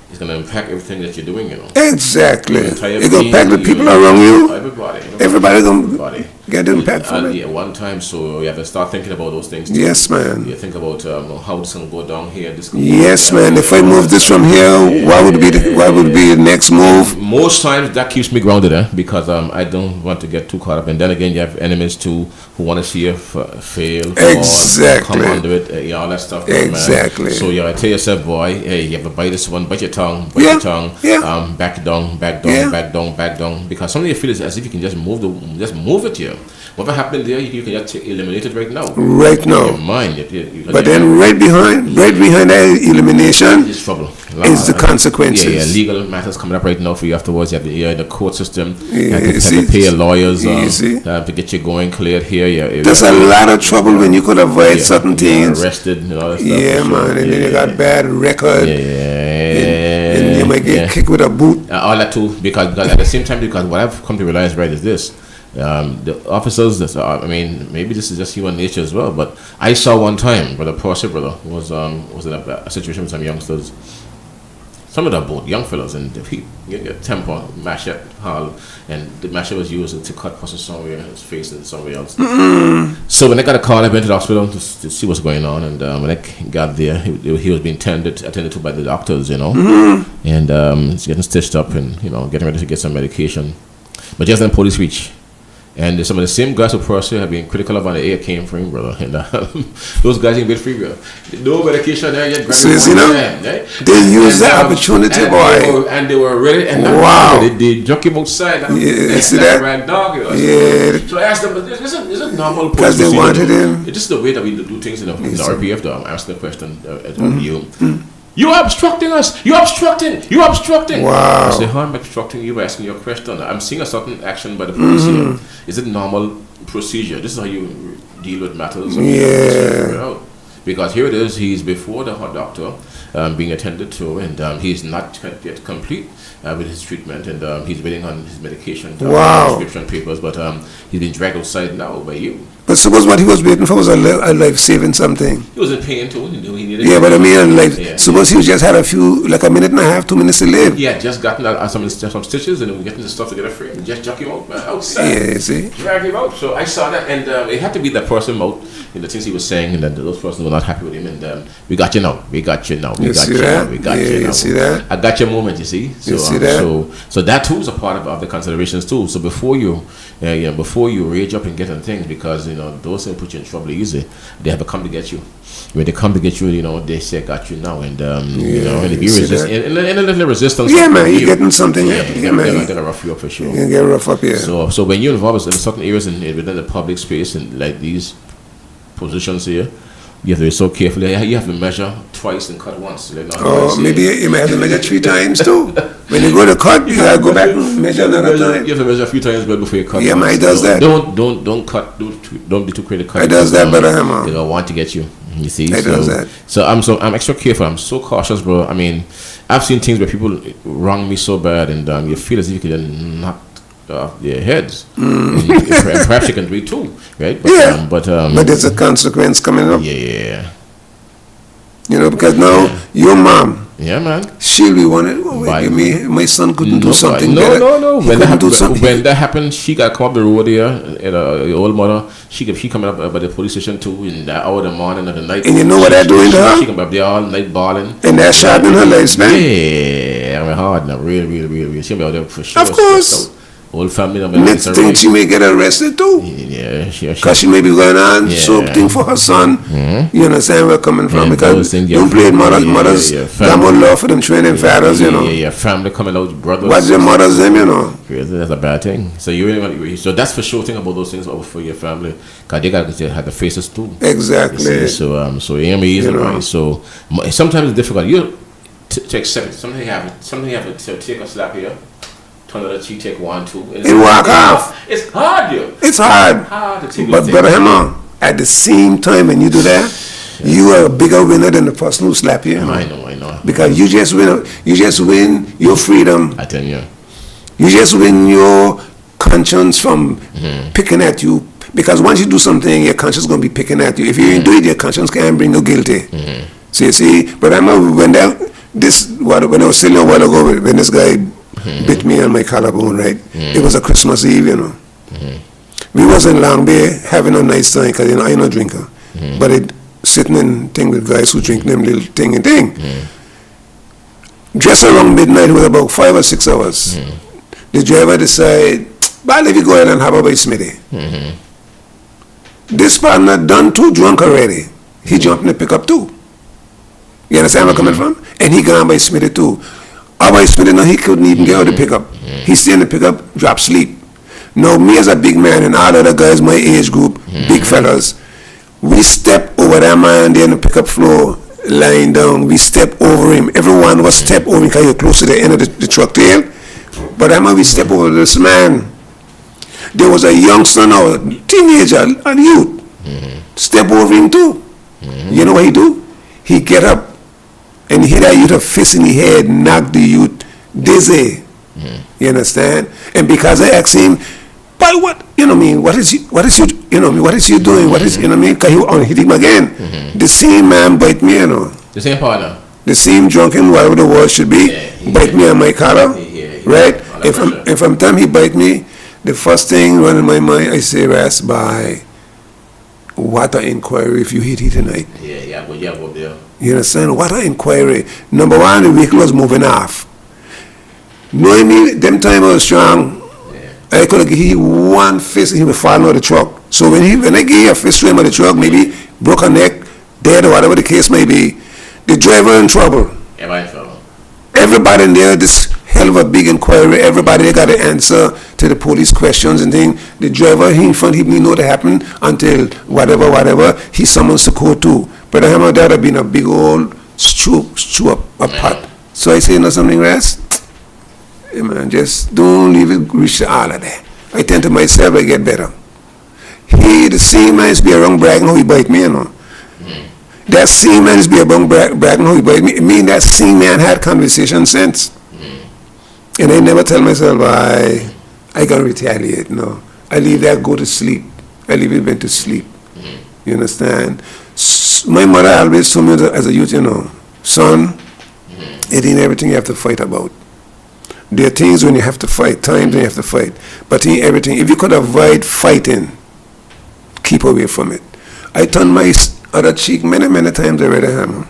it's going to impact everything that you're doing, Exactly. It's going to impact the people around you. Everybody going to get impact from it. Yeah, one time, so you have to start thinking about those things too. Yes, man. You think about how this going to go down here. Yes, man. If I move this from here, what would be the next move? Most times that keeps me grounded, because I don't want to get too caught up. And then again, you have enemies too who want to see you fail, exactly, come under it, all that stuff. Exactly. Man. So you gotta tell yourself, boy, hey, you have to bite this one, bite your tongue, back down, back down, back down, because something you feel is as if you can just move it here. Whatever happened there, you can just eliminate it right now. Right now. In your mind. But then right behind that elimination is trouble. Is the consequences. Yeah, legal matters coming up right now for you afterwards. You have the court system. You have to pay your lawyers to get you going cleared here. There's a lot of trouble when you could avoid certain things. Arrested and all that stuff. Yeah, man. And then you got bad record. And you might get kicked with a boot. All that too, because at the same time, because what I've come to realize, right, is this. The officers, maybe this is just human nature as well, but I saw one time, brother was in a situation with some youngsters. some of them both young fellas, and he get temper machete hall, and the machete was used to cut person somewhere, his face and somewhere else. So when they got a call, I went to the hospital to see what's going on, and when I got there, he was being attended to by the doctors, you know, and he's getting stitched up and, you know, getting ready to get some medication. But just then police reach. And some of the same guys who personally have been critical about the air came from him, brother. And those guys ain't been free, bro. No medication there yet. So, you know, they used the opportunity, boy. And they were ready. And wow. They jock him outside. Yeah, see that? Rag dog, you know. Yeah. So I asked them, but is it normal? Because they wanted him. It's just the way that we do things in the RPF, though. I'm asking the question of you. You are obstructing us. You're obstructing. You're obstructing. Wow. I say, how am I obstructing you by asking your question? I'm seeing a certain action by the police here. Is it normal procedure? This is how you deal with matters. Yeah. Because here it is. He's before the hot doctor being attended to, and he's not yet complete with his treatment, and he's waiting on his medication. Wow. Prescription papers, but he's been dragged outside now by you. But suppose what he was waiting for was a life-saving something. He was in pain too. He needed. Yeah, but I mean, like, yeah, suppose he just had a few, like a minute and a half, 2 minutes to live. Yeah, just gotten some stitches and getting the stuff to get a frame. Just chuck him out, man, outside. Yeah, see? Drag him out. So I saw that, and it had to be that person out in the things he was saying, and then those persons were not happy with him. And we got you now. We got you now. We got you now. We got you now. You see that? I got your moment. You see. So, you see that? So that too is a part of the considerations too. So before you rage up and get on things, because you know those things put you in trouble easy, they have to come to get you. When they come to get you, you know, they say, "Got you now," and you know, and if you resist, and a little resistance, yeah, man, you're getting something. Yeah, man, they're gonna rough you up for sure. You get rough up here. So when you're involved in certain areas within the public space and like these positions here, you have to be so careful. You have to measure twice and cut once. Like maybe you may have to measure 3 times too. When you go to cut, you gotta go back and measure another time. You have to measure a few times before you cut. Yeah, man, he does that. Don't cut. Don't be too quick to cut. He does that, brother Hammer. They don't want to get you. You see, he does that. So I'm extra careful. I'm so cautious, bro. I mean, I've seen things where people wrong me so bad, and you feel as if you can knock off their heads. And perhaps you can do it too, right? But, yeah. But there's a consequence coming up. Yeah. You know, because now your mom. Yeah, man. She'll be wanting. My son couldn't do something better. No. When that happened, she got come up the road here, and her old mother. She coming up by the police station too in the hour of the morning or the night. And you know what they're doing to her? She come up there all night bawling. And they're sharpening her lifespan. Yeah, I mean hard now, real. She'll be out there for sure. Of course. Whole family. Next thing she may get arrested too. Yeah, because she may be going on something for her son. You understand where I'm coming from? Because don't play mothers. Got more love for them training fathers, you know. Yeah, family coming out, brothers. What's your mother's name, you know? That's a bad thing. So that's for sure thing about those things for your family. Because they got to have the faces too. Exactly. So it ain't easy, right? So sometimes it's difficult. You to accept it. Something happen to take a slap here. Turn the cheek, take 1, 2. And walk off. It's hard, yo. It's hard. To take but brother Hammer, at the same time when you do that, you are a bigger winner than the person who slap you. I know. Because you just win your freedom. I tell you. You just win your conscience from picking at you. Because once you do something, your conscience is going to be picking at you. If you didn't do it, your conscience can't bring you guilty. So you see, but I remember when I was sitting a while ago when this guy bit me on my collarbone, right? It was a Christmas Eve, you know. We was in Long Bay having a nice time because, you know, I'm not a drinker. But it sitting in thing with guys who drink them little thing and thing. Just around midnight, it was about 5 or 6 hours. The driver decided, but let me go ahead and have a by Smitty. This partner done too drunk already. He jumped in the pickup too. You understand where I'm coming from? And he gone by Smitty too. Our Smitty, now he couldn't even get out of the pickup. He stayed in the pickup, dropped sleep. Now me as a big man and all other guys my age group, big fellas, we step over that man there in the pickup floor, lying down. We step over him. Everyone was step over him because you're close to the end of the truck tail. But that man, we step over this man. There was a youngster now, a teenager, a youth. Step over him too. You know what he do? He get up and he hit that youth a fist in the head, knock the youth dizzy. You understand? And because I asked him, by what, you know what I mean, what is you doing? What is, you know what I mean? Because he hit him again. The same man bite me, you know. The same partner? the same drunken, whatever the word should be, bite me on my collar, right? If from time he bite me, the first thing run in my mind, I say, Ras, by water inquiry if you hit it tonight. Yeah, go there. You understand? Water inquiry. Number one, the vehicle was moving off. Knowing me, them time I was strong, I could have given him one fist and he would fall out of the truck. So when I gave you a fist to him out of the truck, maybe broke a neck, dead or whatever the case may be, the driver in trouble. Everybody in there, this hell of a big inquiry, everybody they got to answer to the police questions and things. The driver, he in front, he didn't know what happened until whatever, he summons the court too. But I have that have been a big old stew up a pot. So I say, you know something, Ras? Hey man, just don't leave it reach all of that. I tend to myself, I get better. He, the same man is be around bragging how he bite me, you know. That same man is be around bragging how he bite me. I mean, that same man had conversation sense. And I never tell myself, I can retaliate, no. I leave that go to sleep. I leave it went to sleep. You understand? My mother always told me as a youth, you know, son, it ain't everything you have to fight about. There are things when you have to fight, times when you have to fight. But in everything, if you could avoid fighting, keep away from it. I turned my other cheek many times already, Hammer.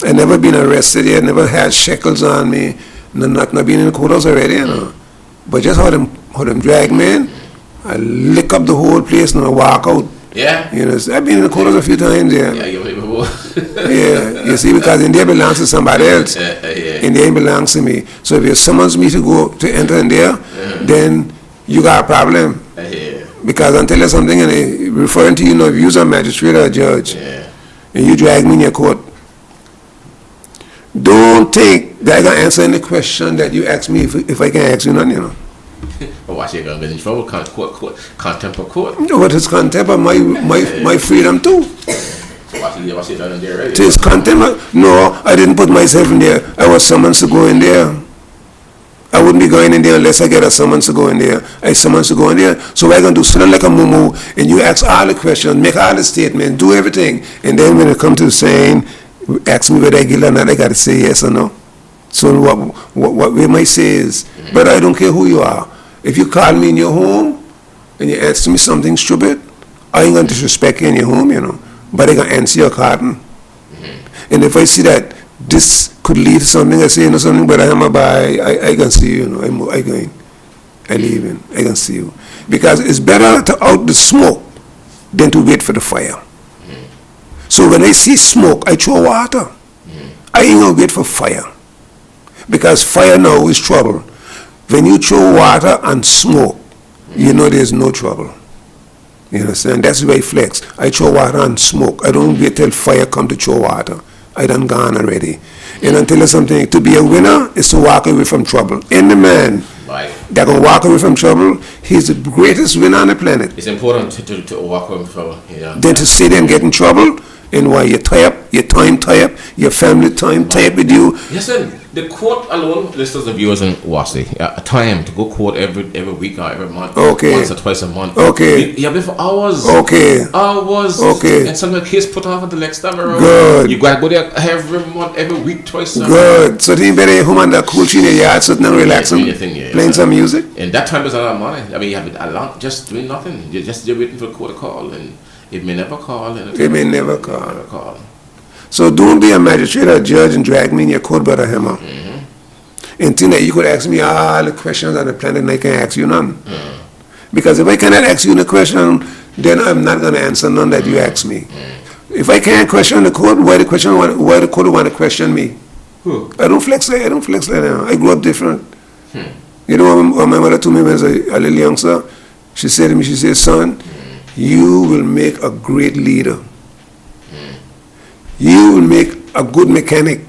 I never been arrested yet, never had shackles on me, not been in the courthouse already, you know. But just how them drag me in, I lick up the whole place and I walk out. Yeah. You know, I've been in the courthouse a few times, yeah. Yeah, Yeah, you see, because India belongs to somebody else. India belongs to me. So if you summons me to enter in there, then you got a problem. Because until there's something and referring to you, know, if you're a magistrate or a judge, and you drag me in your court, don't think that I can answer any question that you ask me if I can ask you none, you know. But why she gonna get in trouble? Contempt of court. No, but it's contempt of my freedom too. Why she done in there already? It is contempt. No, I didn't put myself in there. I was summoned to go in there. I wouldn't be going in there unless I get a summons to go in there. I summons to go in there. So what I can do, sit like a mumu, and you ask all the questions, make all the statements, do everything, and then when it comes to saying, ask me whether I guilty or not, I got to say yes or no. So what we might say is, but I don't care who you are. If you call me in your home and you answer me something stupid, I ain't gonna disrespect you in your home, you know. But I gonna answer your card. And if I see that this could lead to something, I say, you know something, but I am a buy, I can see you, you know. I leave in, I can see you. Because it's better to out the smoke than to wait for the fire. So when I see smoke, I throw water. I ain't gonna wait for fire. Because fire now is trouble. When you throw water and smoke, you know there's no trouble. You understand? That's why I flex. I throw water and smoke. I don't wait till fire come to throw water. I done gone already. And until there's something, to be a winner is to walk away from trouble. Any man that can walk away from trouble, he's the greatest winner on the planet. It's important to walk away from trouble. Yeah. Then to sit and get in trouble, and why you tie up, your time tie up, your family time tie up with you. Listen, the court alone, listeners and viewers in Iwasie, a time to go court every week or every month. Okay. Once or twice a month. Okay. You have been for hours. Okay. Hours. Okay. And some of the case put off at the next time around. Good. You gotta go there every month, every week, twice a month. Good. So then better home and that cool in your yard, sitting and relaxing, playing some music. And that time is a lot of money. I mean, you have a lot just doing nothing. You're waiting for the court to call, and it may never call. It may never call. So don't be a magistrate or judge and drag me in your court, brother Hammer. And think that you could ask me all the questions on the planet and I can ask you none. Because if I cannot ask you the question, then I'm not going to answer none that you ask me. If I can't question the court, why the court want to question me? I don't flex like that. I grew up different. You know what my mother told me when I was a little youngster? She said to me, son, you will make a great leader. You will make a good mechanic.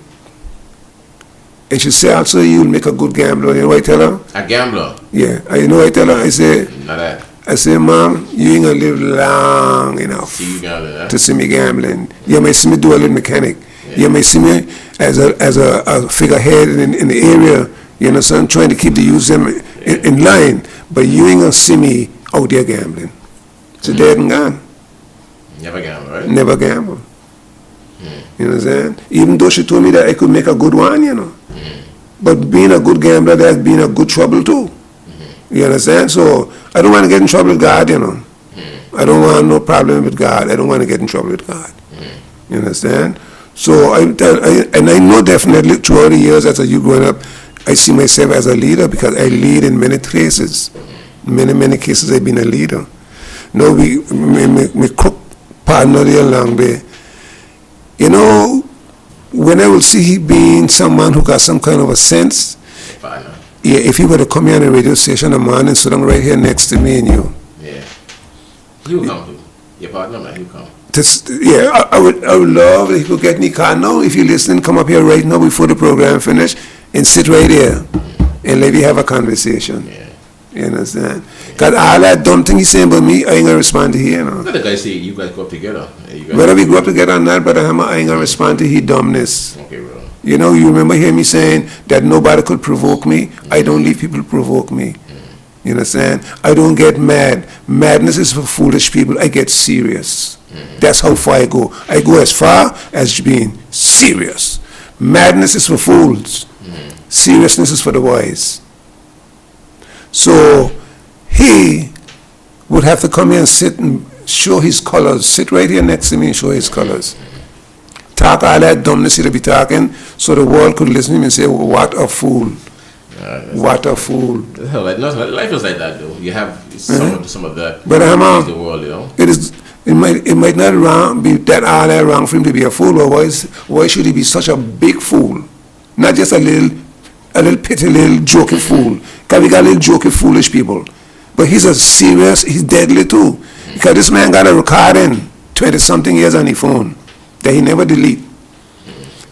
And she said also you will make a good gambler. You know what I tell her? A gambler? Yeah. You know what I tell her? I say, not that. I say, Mom, you ain't gonna live long enough to see me gambling. You may see me do a little mechanic. You may see me as a figurehead in the area, you know, so I'm trying to keep the youth in line. But you ain't gonna see me out there gambling. It's dead and gone. Never gamble, right? Never gamble. You know what I'm saying? Even though she told me that I could make a good one, you know. But being a good gambler, that's being a good trouble too. You understand? So I don't want to get in trouble with God, you know. I don't want no problem with God. I don't want to get in trouble with God. You understand? So I know definitely throughout the years as you growing up, I see myself as a leader because I lead in many cases. Many cases I've been a leader. No, me cook partner there along there. You know, when I will see he being someone who got some kind of a sense, yeah, if he were to come here on the radio station in the morning, sit down right here next to me and you. Yeah. He will come too. Your partner, man, he will come. I would love if you could get in the car now. If you're listening, come up here right now before the program finish and sit right here and let me have a conversation. Yeah. You understand? Because all that dumb thing he's saying about me, I ain't gonna respond to he, you know. Let the guy say you guys go up together. Whether we grew up together or not, but I ain't gonna respond to his dumbness. Okay, bro. You know, you remember hearing me saying that nobody could provoke me? I don't leave people provoke me. You understand? I don't get mad. Madness is for foolish people. I get serious. That's how far I go. I go as far as being serious. Madness is for fools. Seriousness is for the wise. So he would have to come here and sit and show his colors. Sit right here next to me and show his colors. Talk all that dumbness he'd be talking so the world could listen to him and say, what a fool. What a fool. Hell, life is like that though. You have some of that. But the world, you know. It might not be that all that wrong for him to be a fool, or why should he be such a big fool? Not just a little petty little jokey fool. Because we got little jokey foolish people. But he's he's deadly too. Because this man got a recording 20-something years on his phone that he never delete.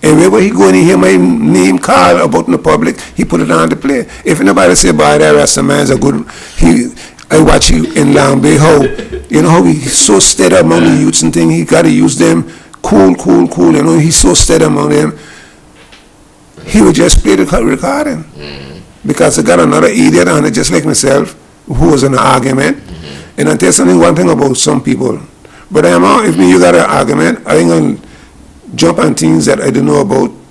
And wherever he go and he hear my name called about in the public, he put it on the play. If anybody say, boy, that Rasta man's a good, I watch you in Long Bay, how he's so steady among the youths and things, he got to use them cool, you know, he's so steady among them. He would just play the recording. Because I got another idiot on it, just like myself, who was in an argument. And I'll tell you one thing about some people. But if you got an argument, I ain't going to jump on things that I don't know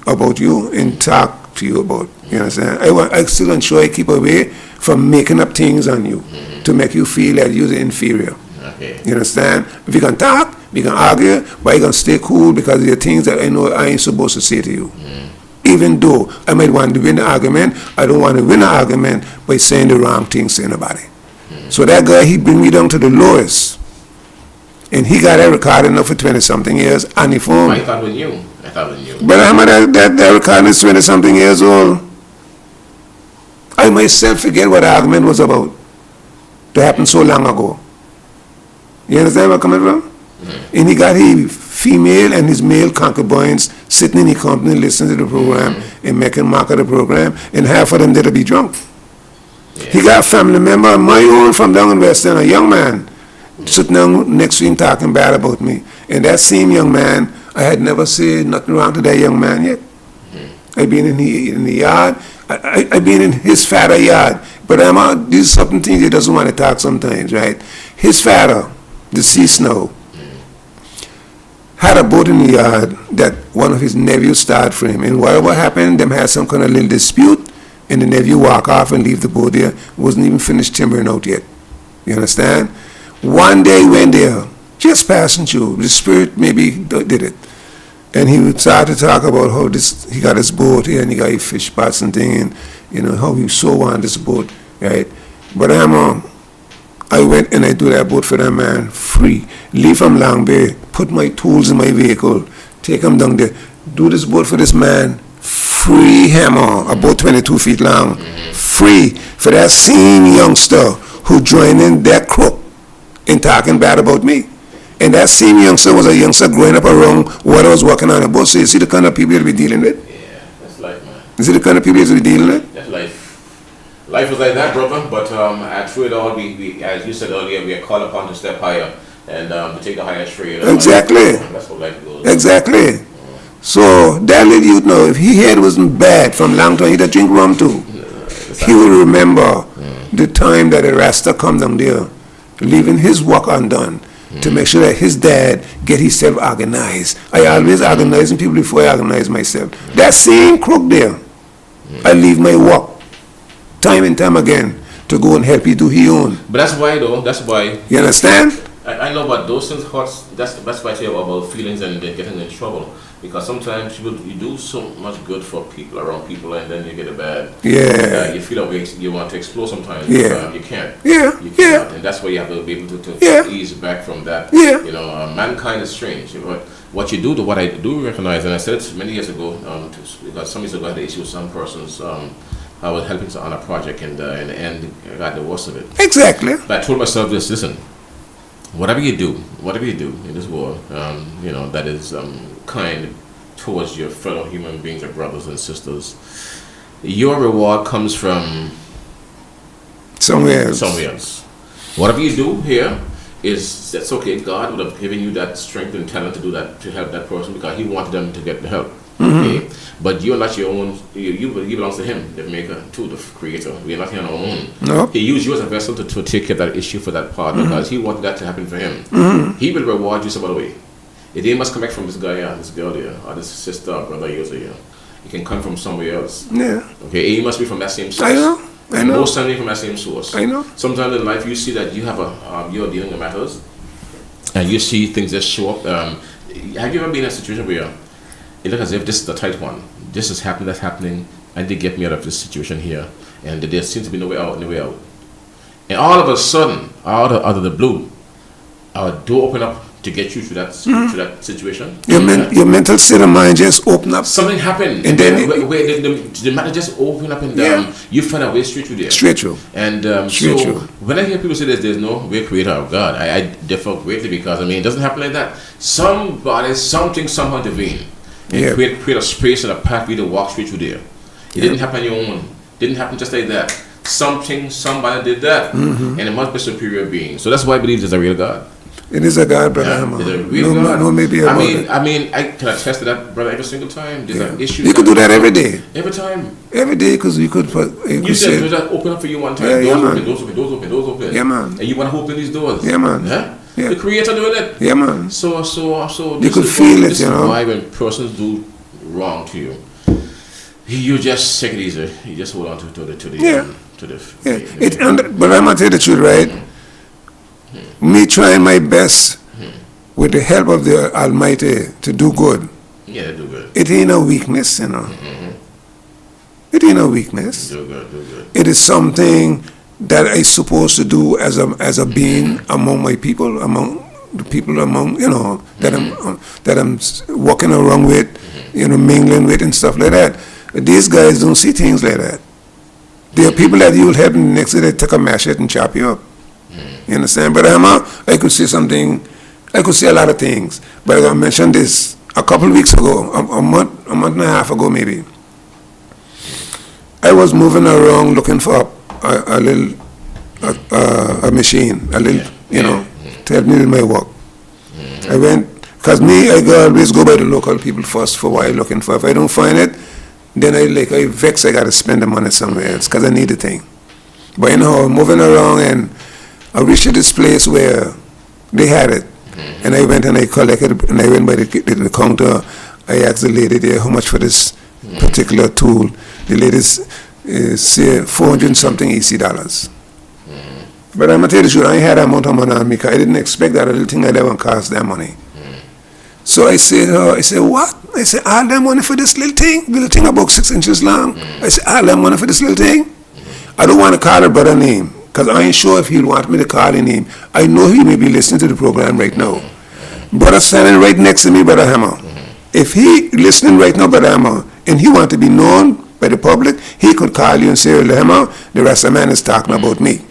about you and talk to you about. You understand? I still ensure I keep away from making up things on you to make you feel that you're the inferior. Okay. You understand? If you can talk, we can argue, but you can stay cool because there are things that I know I ain't supposed to say to you. Even though I might want to win the argument, I don't want to win the argument by saying the wrong things to anybody. So that guy, he bring me down to the lowest. And he got that recording now for 20-something years on the phone. I thought with you. But how much that recording is 20-something years old? I myself forget what the argument was about. That happened so long ago. You understand where I'm coming from? And he got his female and his male concubines sitting in the company listening to the program and making mock of the program, and half of them did be drunk. He got a family member, my own from down in West End, a young man, sitting down next to him talking bad about me. And that same young man, I had never said nothing wrong to that young man yet. I've been in the yard. I've been in his father's yard. But these are certain things he doesn't want to talk sometimes, right? His father, deceased now, had a boat in the yard that one of his nephews started for him. And whatever happened, them had some kind of little dispute, and the nephew walk off and leave the boat there. Wasn't even finished timbering out yet. You understand? One day he went there, just passing through. The spirit maybe did it. And he would start to talk about how he got his boat here and he got his fish pots and thing, and you know how he so wanted this boat, right? But I went and I do that boat for that man free. Leave from Long Bay, put my tools in my vehicle, take him down there, do this boat for this man, free hammer, about 22 feet long, free for that same youngster who joined in that crook and talking bad about me. And that same youngster was a youngster growing up around what I was working on a boat. So you see the kind of people you'll be dealing with? Yeah, that's life, man. You see the kind of people you'll be dealing with? That's life. Life is like that, brother. But through it all, we, as you said earlier, we are called upon to step higher and to take the highest trade. Exactly. That's what life goes. Exactly. So that little youth know, if he head wasn't bad from long time, he'd drink rum too. He will remember the time that a Rasta come down there, leaving his work undone, to make sure that his dad get himself organized. I always organizing people before I organize myself. That same crook there, I leave my work time and time again to go and help you do his own. But that's why though, that's why. You understand? I know, but those things hurts. That's why I say about feelings and then getting in trouble. Because sometimes you do so much good for people, around people, and then you get a bad. Yeah. You feel like you want to explode sometimes. Yeah. You can't. Yeah. You Yeah. can't. And that's why you have to be able to Yeah. ease back from that. Yeah. You know, mankind is strange. But what you do, what I do recognize, and I said it many years ago, because some years ago I had an issue with some persons. I was helping on a project, and in the end, I got the worst of it. Exactly. But I told myself this: listen, whatever you do in this world, you know, that is kind towards your fellow human beings, or brothers and sisters, your reward comes from somewhere else. Whatever you do here is, that's okay. God would have given you that strength and talent to do that, to help that person, because He wanted them to get the help. Okay? But you're not your own. You belongs to Him, the Maker, to the Creator. We are not here on our own. No. He used you as a vessel to take care of that issue for that part, because He wanted that to happen for Him. He will reward you some other way. It must come back from this guy here, this girl here, or this sister or brother here. It can come from somewhere else. Yeah. Okay, it must be from that same source. I know. Most times from that same source. I know. Sometimes in life you see that you have you're dealing with matters, and you see things that show up. Have you ever been in a situation where it looks as if this is the tight one? This is happening, that's happening, and they get me out of this situation here, and there seems to be no way out, And all of a sudden, out of the blue, our door open up to get you to that situation. Your mental state of mind just open up. Something happened, and then the matter just open up, and you find a way straight through there. Straight through. And when I hear people say there's no way creator of God, I differ greatly, because it doesn't happen like that. Somebody, something, somehow intervene and create a space and a pathway to walk straight through there. It didn't happen on your own. It didn't happen just like that. Somebody did that, and it must be a superior being. So that's why I believe there's a real God. It is a God, brother. No, maybe about it. I can attest to that, brother, every single time. There's an issue. You could do that every day. Every time. Every day, because you could. You said it just open up for you one time. Doors open. Yeah, man. And you want to open these doors. Yeah, man. Huh? Yeah. The Creator doing it. Yeah, man. So you could feel it, this is why when persons do wrong to you, you just take it easy. You just hold on to the. But I'm gonna tell you the truth, right? Me trying my best with the help of the Almighty to do good. Yeah, do good. It ain't a weakness, It ain't a weakness. Do good. It is something that I'm supposed to do as a being among my people, among the people that I'm walking around with, mingling with and stuff like that. These guys don't see things like that. There are people that you'll help, and the next day they take a machete and chop you up. You understand? But I could say something. I could say a lot of things. But I mentioned this a couple of weeks ago, a month and a half ago maybe. I was moving around looking for a little machine, a little, to help me with my work. I went, because I always go by the local people first for what I'm looking for. If I don't find it, then I vex, I got to spend the money somewhere else because I need the thing. But I'm moving around, and I reached this place where they had it. And I went and I collected, and I went by the counter. I asked the lady there how much for this particular tool. The lady said $400-something EC dollars. But I'm going to tell you the truth, I ain't had that amount of money on me because I didn't expect that a little thing I'd ever cost that money. So I said, what? I said, all that money for this little thing about 6 inches long. I said, all that money for this little thing? I don't want to call her brother name, because I ain't sure if he'll want me to call his name. I know he may be listening to the program right now. Brother standing right next to me, Brother Hammer. If he listening right now, Brother Hammer, and he want to be known by the public, he could call you and say, Hammer, the rest of the man is talking about me.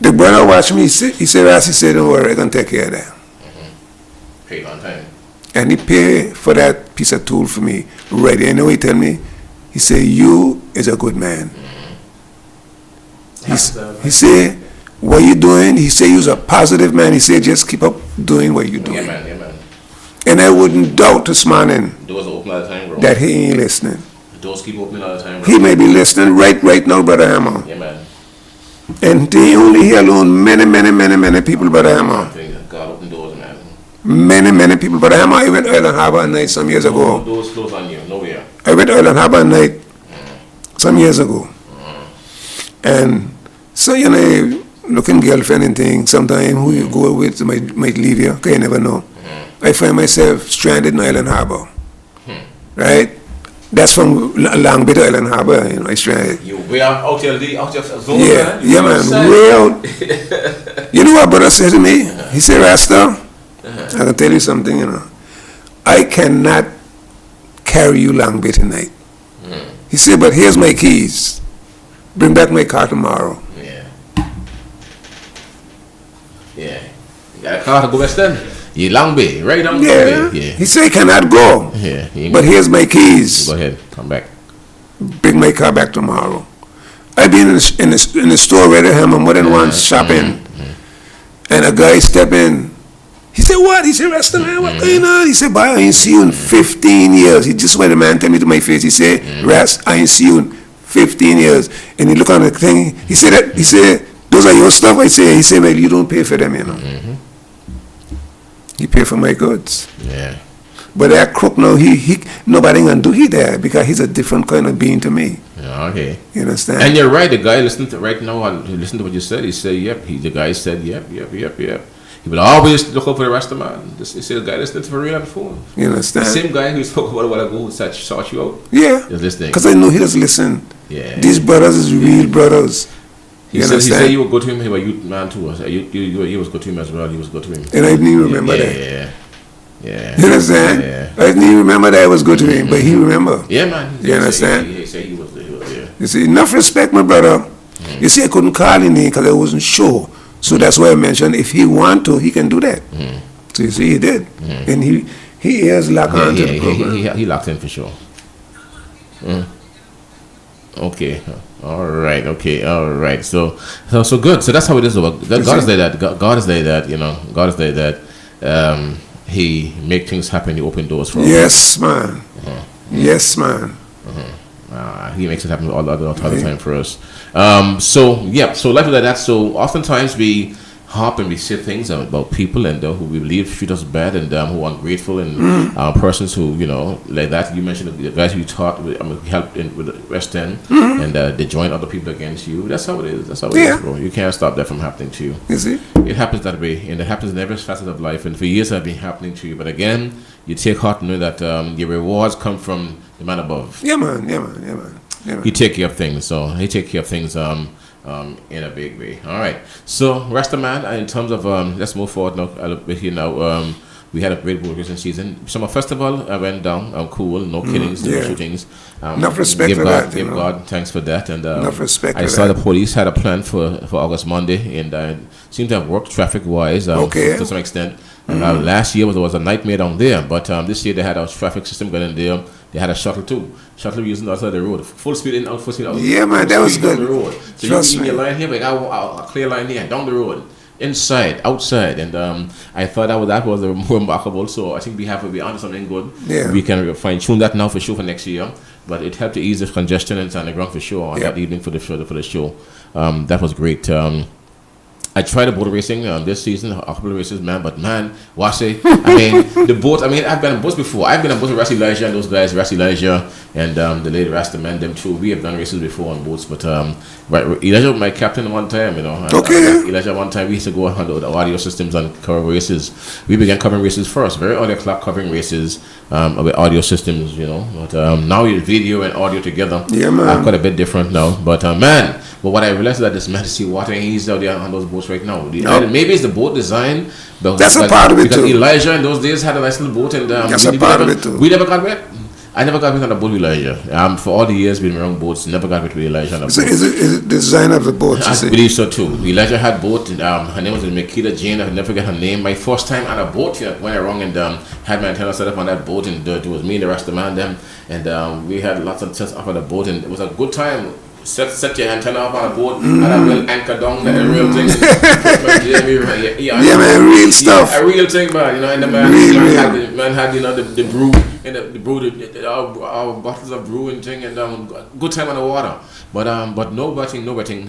The brother watched me, he said, Ras, he said, don't worry, I can take care of that. Paid on time. And he paid for that piece of tool for me right there. You know what he tell me? He said, you is a good man. He said, what you doing? He said, you're a positive man. He said, just keep up doing what you're doing. Yeah, man. And I wouldn't doubt this morning Doors open all the time, bro. that he ain't listening. Doors keep opening all the time, bro. He may be listening right now, Brother Hammer. Yeah, man. And they only here alone many people by the hammer. God open doors, man. Many people by the hammer. I went Island Harbor at night some years ago. No doors closed on you, nowhere. I went Island Harbor at night some years ago. And so, you know, looking girlfriend and things, sometimes who you go with might leave you, because you never know. I find myself stranded in Island Harbor. Right? That's from a long bit of Island Harbor, you know, I stranded. You way out your zone, Yeah, man? yeah, man, way out. You know what brother said to me? He said, Rasta, I can tell you something, you know. I cannot carry you long bit tonight. He said, but here's my keys. Bring back my car tomorrow. Yeah. Yeah. You got a car to go West End? You Long Bay, right on Long Bay. Yeah. He said, I cannot go. Yeah. But here's my keys. Go ahead, come back. Bring my car back tomorrow. I've been in the store with him more than once shopping. And a guy step in. He said, what? He said, Rasta, man, what going on? He said, boy, I ain't see you in 15 years. He just went, the man tell me to my face. He said, Rast, I ain't see you in 15 years. And he looked on the thing. He said, those are your stuff? I say, he said, well, you don't pay for them, you know. He pay for my goods. Yeah. But that crook now, nobody gonna do he there because he's a different kind of being to me. Yeah, okay. You understand? And you're right, the guy listening to right now, listen to what you said, he said, yep. The guy said, yep. He will always look up for the rest of man. He said, the guy listening to for real on the phone. You understand? The same guy who spoke about a while ago who sought you out. Yeah. Is listening. Because I know he does listen. Yeah. These brothers is real brothers. He said you would go to him, he was a youth man too. You was good to him as well. He was good to him. And I didn't even remember that. Yeah. You understand? Yeah. I didn't even remember that I was good to him, but he remember. Yeah, man. You understand? He said he was there. You see, enough respect, my brother. You see, I couldn't call him because I wasn't sure. So that's why I mentioned if he want to, he can do that. So you see, he did. And he is locked on to the program. He locked in for sure. Okay. All right. So good. So that's how it is. God is like that. God is like that. You know. God is like that. He make things happen. He open doors for us. Yes, man. Yes, man. He makes it happen all the time for us. So life is like that. So oftentimes we hop and we say things about people and who we believe treat us bad and who are ungrateful and persons who like that. You mentioned the guys who taught helped with the West End and they join other people against you. That's how it is. That's how it is, bro. You can't stop that from happening to you. You see, it happens that way, and it happens in every facet of life. And for years, it has been happening to you. But again, you take heart to know that your rewards come from the man above. Yeah, man. He take care of things. So he take care of things in a big way. All right. So Rasta man, in terms of let's move forward now a little bit here now. We had a great boat racing season. Summer festival went down. Cool. No killings, no shootings. Enough respect give for God, that. Give God thanks for that. And enough respect. I saw the police had a plan for August Monday, and seemed to have worked traffic wise to some extent. Last year was a nightmare down there, but this year they had a traffic system going in there. They had a shuttle too. Shuttle using the outside of the road. Full speed in, out, full speed out. Yeah, man, that was good. The road. So you need a line here, but a clear line here, down the road. Inside, outside, and I thought that was more remarkable. So I think we have to be onto something good. Yeah. We can fine tune that now for sure for next year. But it helped to ease the congestion and on the ground for sure on that evening for the show. That was great. I tried the boat racing this season, a couple of races, man. But man, Iwasie, the boat. I've been on boats before. I've been on boats with Ras Elijah and those guys, Ras Elijah and the lady Rasta man, them too. We have done races before on boats, but Elijah was my captain one time, Elijah one time we used to go on the audio systems and cover races. We began covering races first, very early o'clock covering races with audio systems, But now you video and audio together. Yeah, man. Quite a bit different now, but man. But what I realized is that this man to see water, and he's out there on those boats right now. Maybe it's the boat design. That's a part of it too. Elijah in those days had a nice little boat, and that's a part of it too. We never got wet. I never got wet on a boat with Elijah. For all the years being around boats, never got wet with Elijah on a boat. Is it the design of the boat? I believe so too. Elijah had boat. Her name was Makita Jane. I never forget her name. My first time on a boat, went around and had my antenna set up on that boat, and it was me and the rest of the man them, and we had lots of tests off of the boat, and it was a good time. set your antenna up on a boat and I will anchor down that real thing. Yeah, man, real stuff. A real thing, man. You know, and the man had you know the brew and the brew our bottles of brew and thing and good time on the water. But no wetting.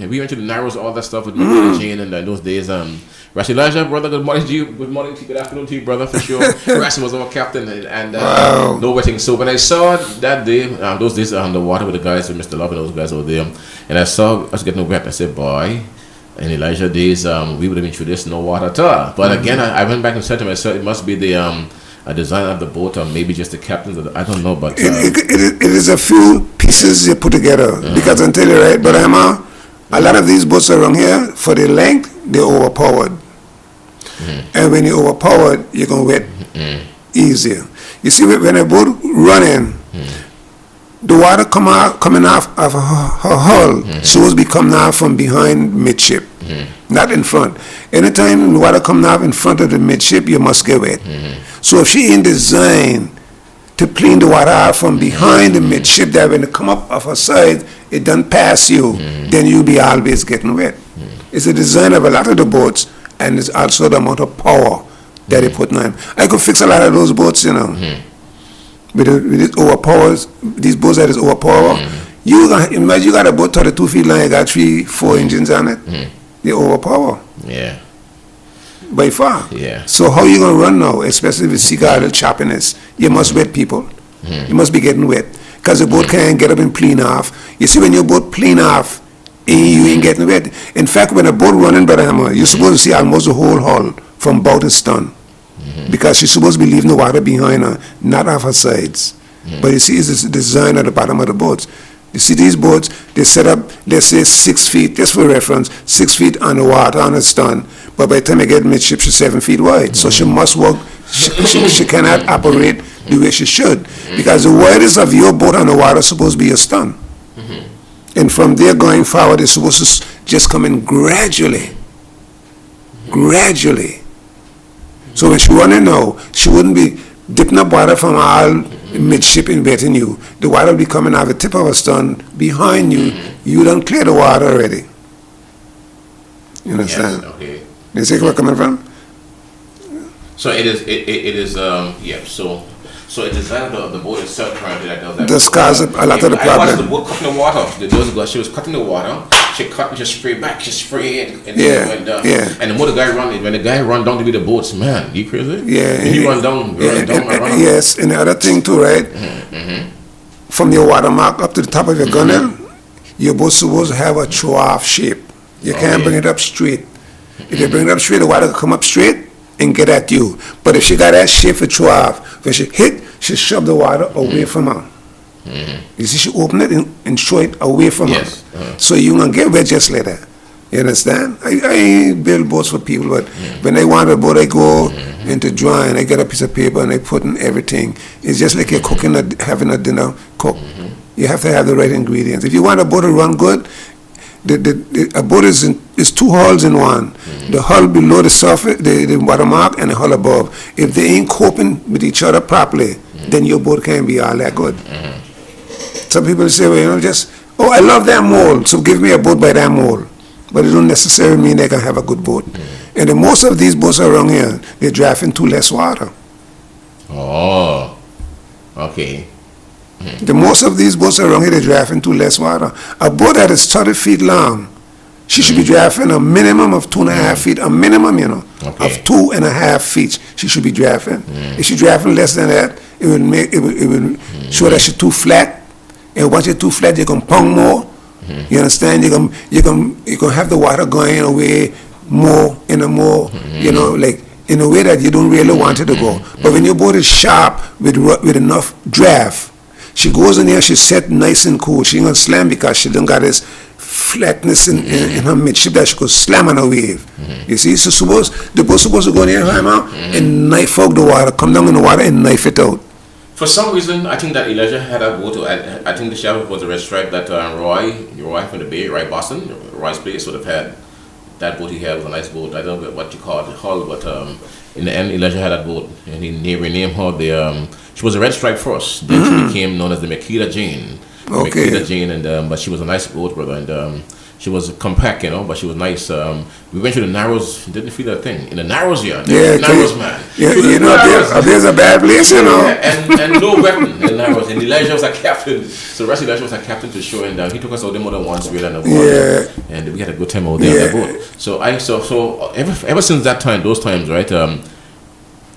We went to the Narrows, all that stuff with Jane and those days. Ras Elijah, brother, good morning to you. Good afternoon to you, brother, for sure. Ras was our captain and wow. No wetting. So when I saw that day, those days on the water with the guys, with Mr. Love and those guys over there, and I saw us getting wet, I said, boy, in Elijah days, we would have been through this no water at all. But again, I went back and said to myself, it must be the a design of the boat, or maybe just the captains. I don't know, but it is a few pieces you put together. Because I tell you, right, but a lot of these boats around here, for the length, they're overpowered. And when you're overpowered, you can wet easier. You see, when a boat running, the water coming off of her hull supposed to be coming out from behind midship, not in front. Anytime the water coming out in front of the midship, you must get wet. So if she ain't designed to clean the water out from behind the midship, that when it come up off her side, it doesn't pass you, then you'll be always getting wet. It's the design of a lot of the boats, and it's also the amount of power that they put in them. I could fix a lot of those boats, you know. With these overpowers, these boats that is overpowered. Imagine you got a boat 32 feet long, you got 3-4 engines on it. They overpower. Yeah. By far. Yeah. So how you gonna run now, especially with cigar choppiness? You must wet people. You must be getting wet. Because the boat can't get up and clean off. You see, when your boat clean off, you ain't getting wet. In fact, when a boat running by the hammer, you're supposed to see almost the whole hull from bow to stern. Because she's supposed to be leaving the water behind her, not off her sides. But you see, it's the design at the bottom of the boats. You see these boats, they set up, let's say 6 feet, just for reference, 6 feet on the water, on the stern. But by the time I get midship, she's 7 feet wide. So she must walk, she cannot operate the way she should. Because the widest of your boat on the water is supposed to be your stern. And from there going forward, it's supposed to just come in gradually. Gradually. So when she running now, she wouldn't be dipping up water from all midship and wetting you. The water will be coming out the tip of her stern behind you. You don't clear the water already. You understand? Yes, okay. You see where I'm coming from? So it is so it is design of the boat itself currently that does that. This causes a lot of the I problem. watched the boat cutting the water. She was cutting the water. She cut and just spray back. She sprayed and And the more the guy run, when the guy run down to be the boats, man, you crazy? Yeah. When you run down, yes, and the other thing too, right? From your watermark up to the top of your gunnel, you're both supposed to have a throw-off shape. You can't bring it up straight. If you bring it up straight, the water will come up straight and get at you. But if she got that shape for throw-off, when she hit, she shove the water away from her. You see, she open it and throw it away from her. So you gonna get wet just like that. You understand? I ain't build boats for people, but when I want a boat, I go into drawing, I get a piece of paper and I put in everything. It's just like you're cooking, having a dinner cook. You have to have the right ingredients. If you want a boat to run good, a boat is two hulls in one. The hull below the surface, the watermark, and the hull above. If they ain't coping with each other properly, then your boat can't be all that good. Some people say, well, I love that mold, so give me a boat by that mold. But it don't necessarily mean they can have a good boat. And the most of these boats around here, they draft into less water. Oh, okay. The most of these boats around here, they draft into less water. A boat that is 30 feet long, she should be drafting a minimum of 2.5 feet, of 2.5 feet she should be drafting. If she's drafting less than that, it will show that she's too flat. And once you're too flat, you can pong more. You understand? You can have the water going away more in a more, like in a way that you don't really want it to go. But when your boat is sharp with enough draft, she goes in there, she's set nice and cool. She ain't gonna slam because she don't got this flatness in her midship that she could slam on a wave. You see, so the boat's supposed to go in there and knife out the water, come down in the water and knife it out. For some reason, I think that Elijah had a boat. I think the sheriff was a red stripe that Roy from the Bay, Roy Boston, Roy's place would have had. That boat he had was a nice boat. I don't know what you call it, the hull, but in the end, Elijah had that boat, and he renamed her she was a red stripe first. Then she became known as the Makita Jane. Okay. Peter Jane, and but she was a nice boat, brother, and she was compact, but she was nice. We went to the Narrows, didn't feel that thing in the Narrows, Yeah, Narrows, man. Yeah, there's a bad place, and no weapon in the Narrows. And Elijah was a captain, so Ras Elijah was a captain to show, and he took us out there more than once, really, and and we had a good time out there on the boat. So ever since that time, those times, right?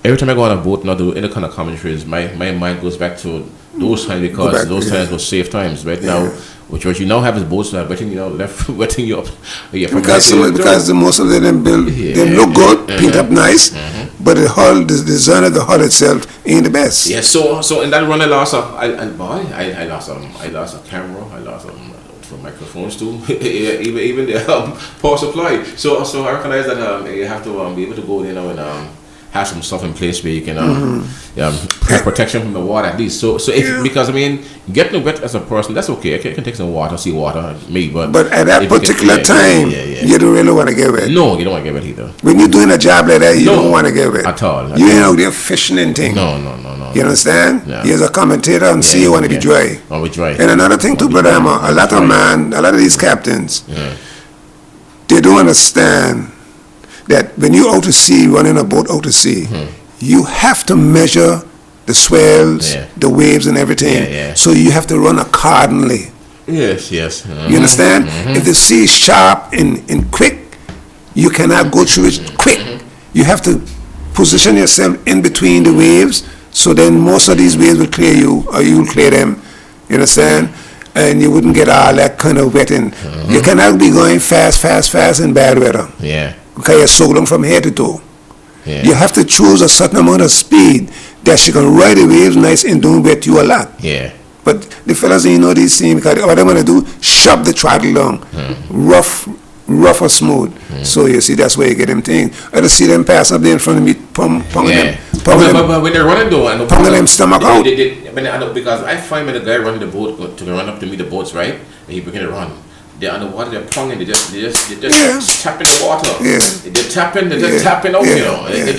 Every time I go on a boat, not do any kind of commentaries, my mind goes back to those times, because those times were safe times. Right now, what you now have is boats that are wetting you up. Because most of them they look good, paint up nice, but the hull, the design of the hull itself ain't the best. Yeah. So in that run, I lost a camera, I lost some microphones too, even the power supply. So I recognize that you have to be able to go, and have some stuff in place where you can have protection from the water at least. So because getting wet as a person, that's okay. I can take some water, sea water, but at that particular time, you don't really want to get wet. No, you don't want to get wet either. When you're doing a job like that, you don't want to get wet at all. You ain't out there fishing and things. No. You understand? Yeah. You're a commentator and see you want to be dry. Oh, we dry. And another thing too, brother, a lot of these captains, they don't understand that when you're out to sea, running a boat out to sea, you have to measure the swells, the waves, and everything. So you have to run accordingly. Yes. You understand? If the sea is sharp and quick, you cannot go through it quick. You have to position yourself in between the waves, so then most of these waves will clear you, or you will clear them. You understand? And you wouldn't get all that kind of wetting. You cannot be going fast in bad weather. Yeah. Okay, you're so long from head to toe. Yeah. You have to choose a certain amount of speed that she can ride the waves nice and don't wet you a lot. Yeah. But the fellas ain't know these things, because what I'm going to do, shove the throttle down, rough or smooth. So you see, that's where you get them things. I just see them pass up there in front of me, pounding them. But when they're running though, pounding them stomach out. Because I find when the guy running the boat to run up to meet the boats, right? And he begin to run. They're underwater, they're pounding, they just tapping the water. Yeah. They're tapping out, They're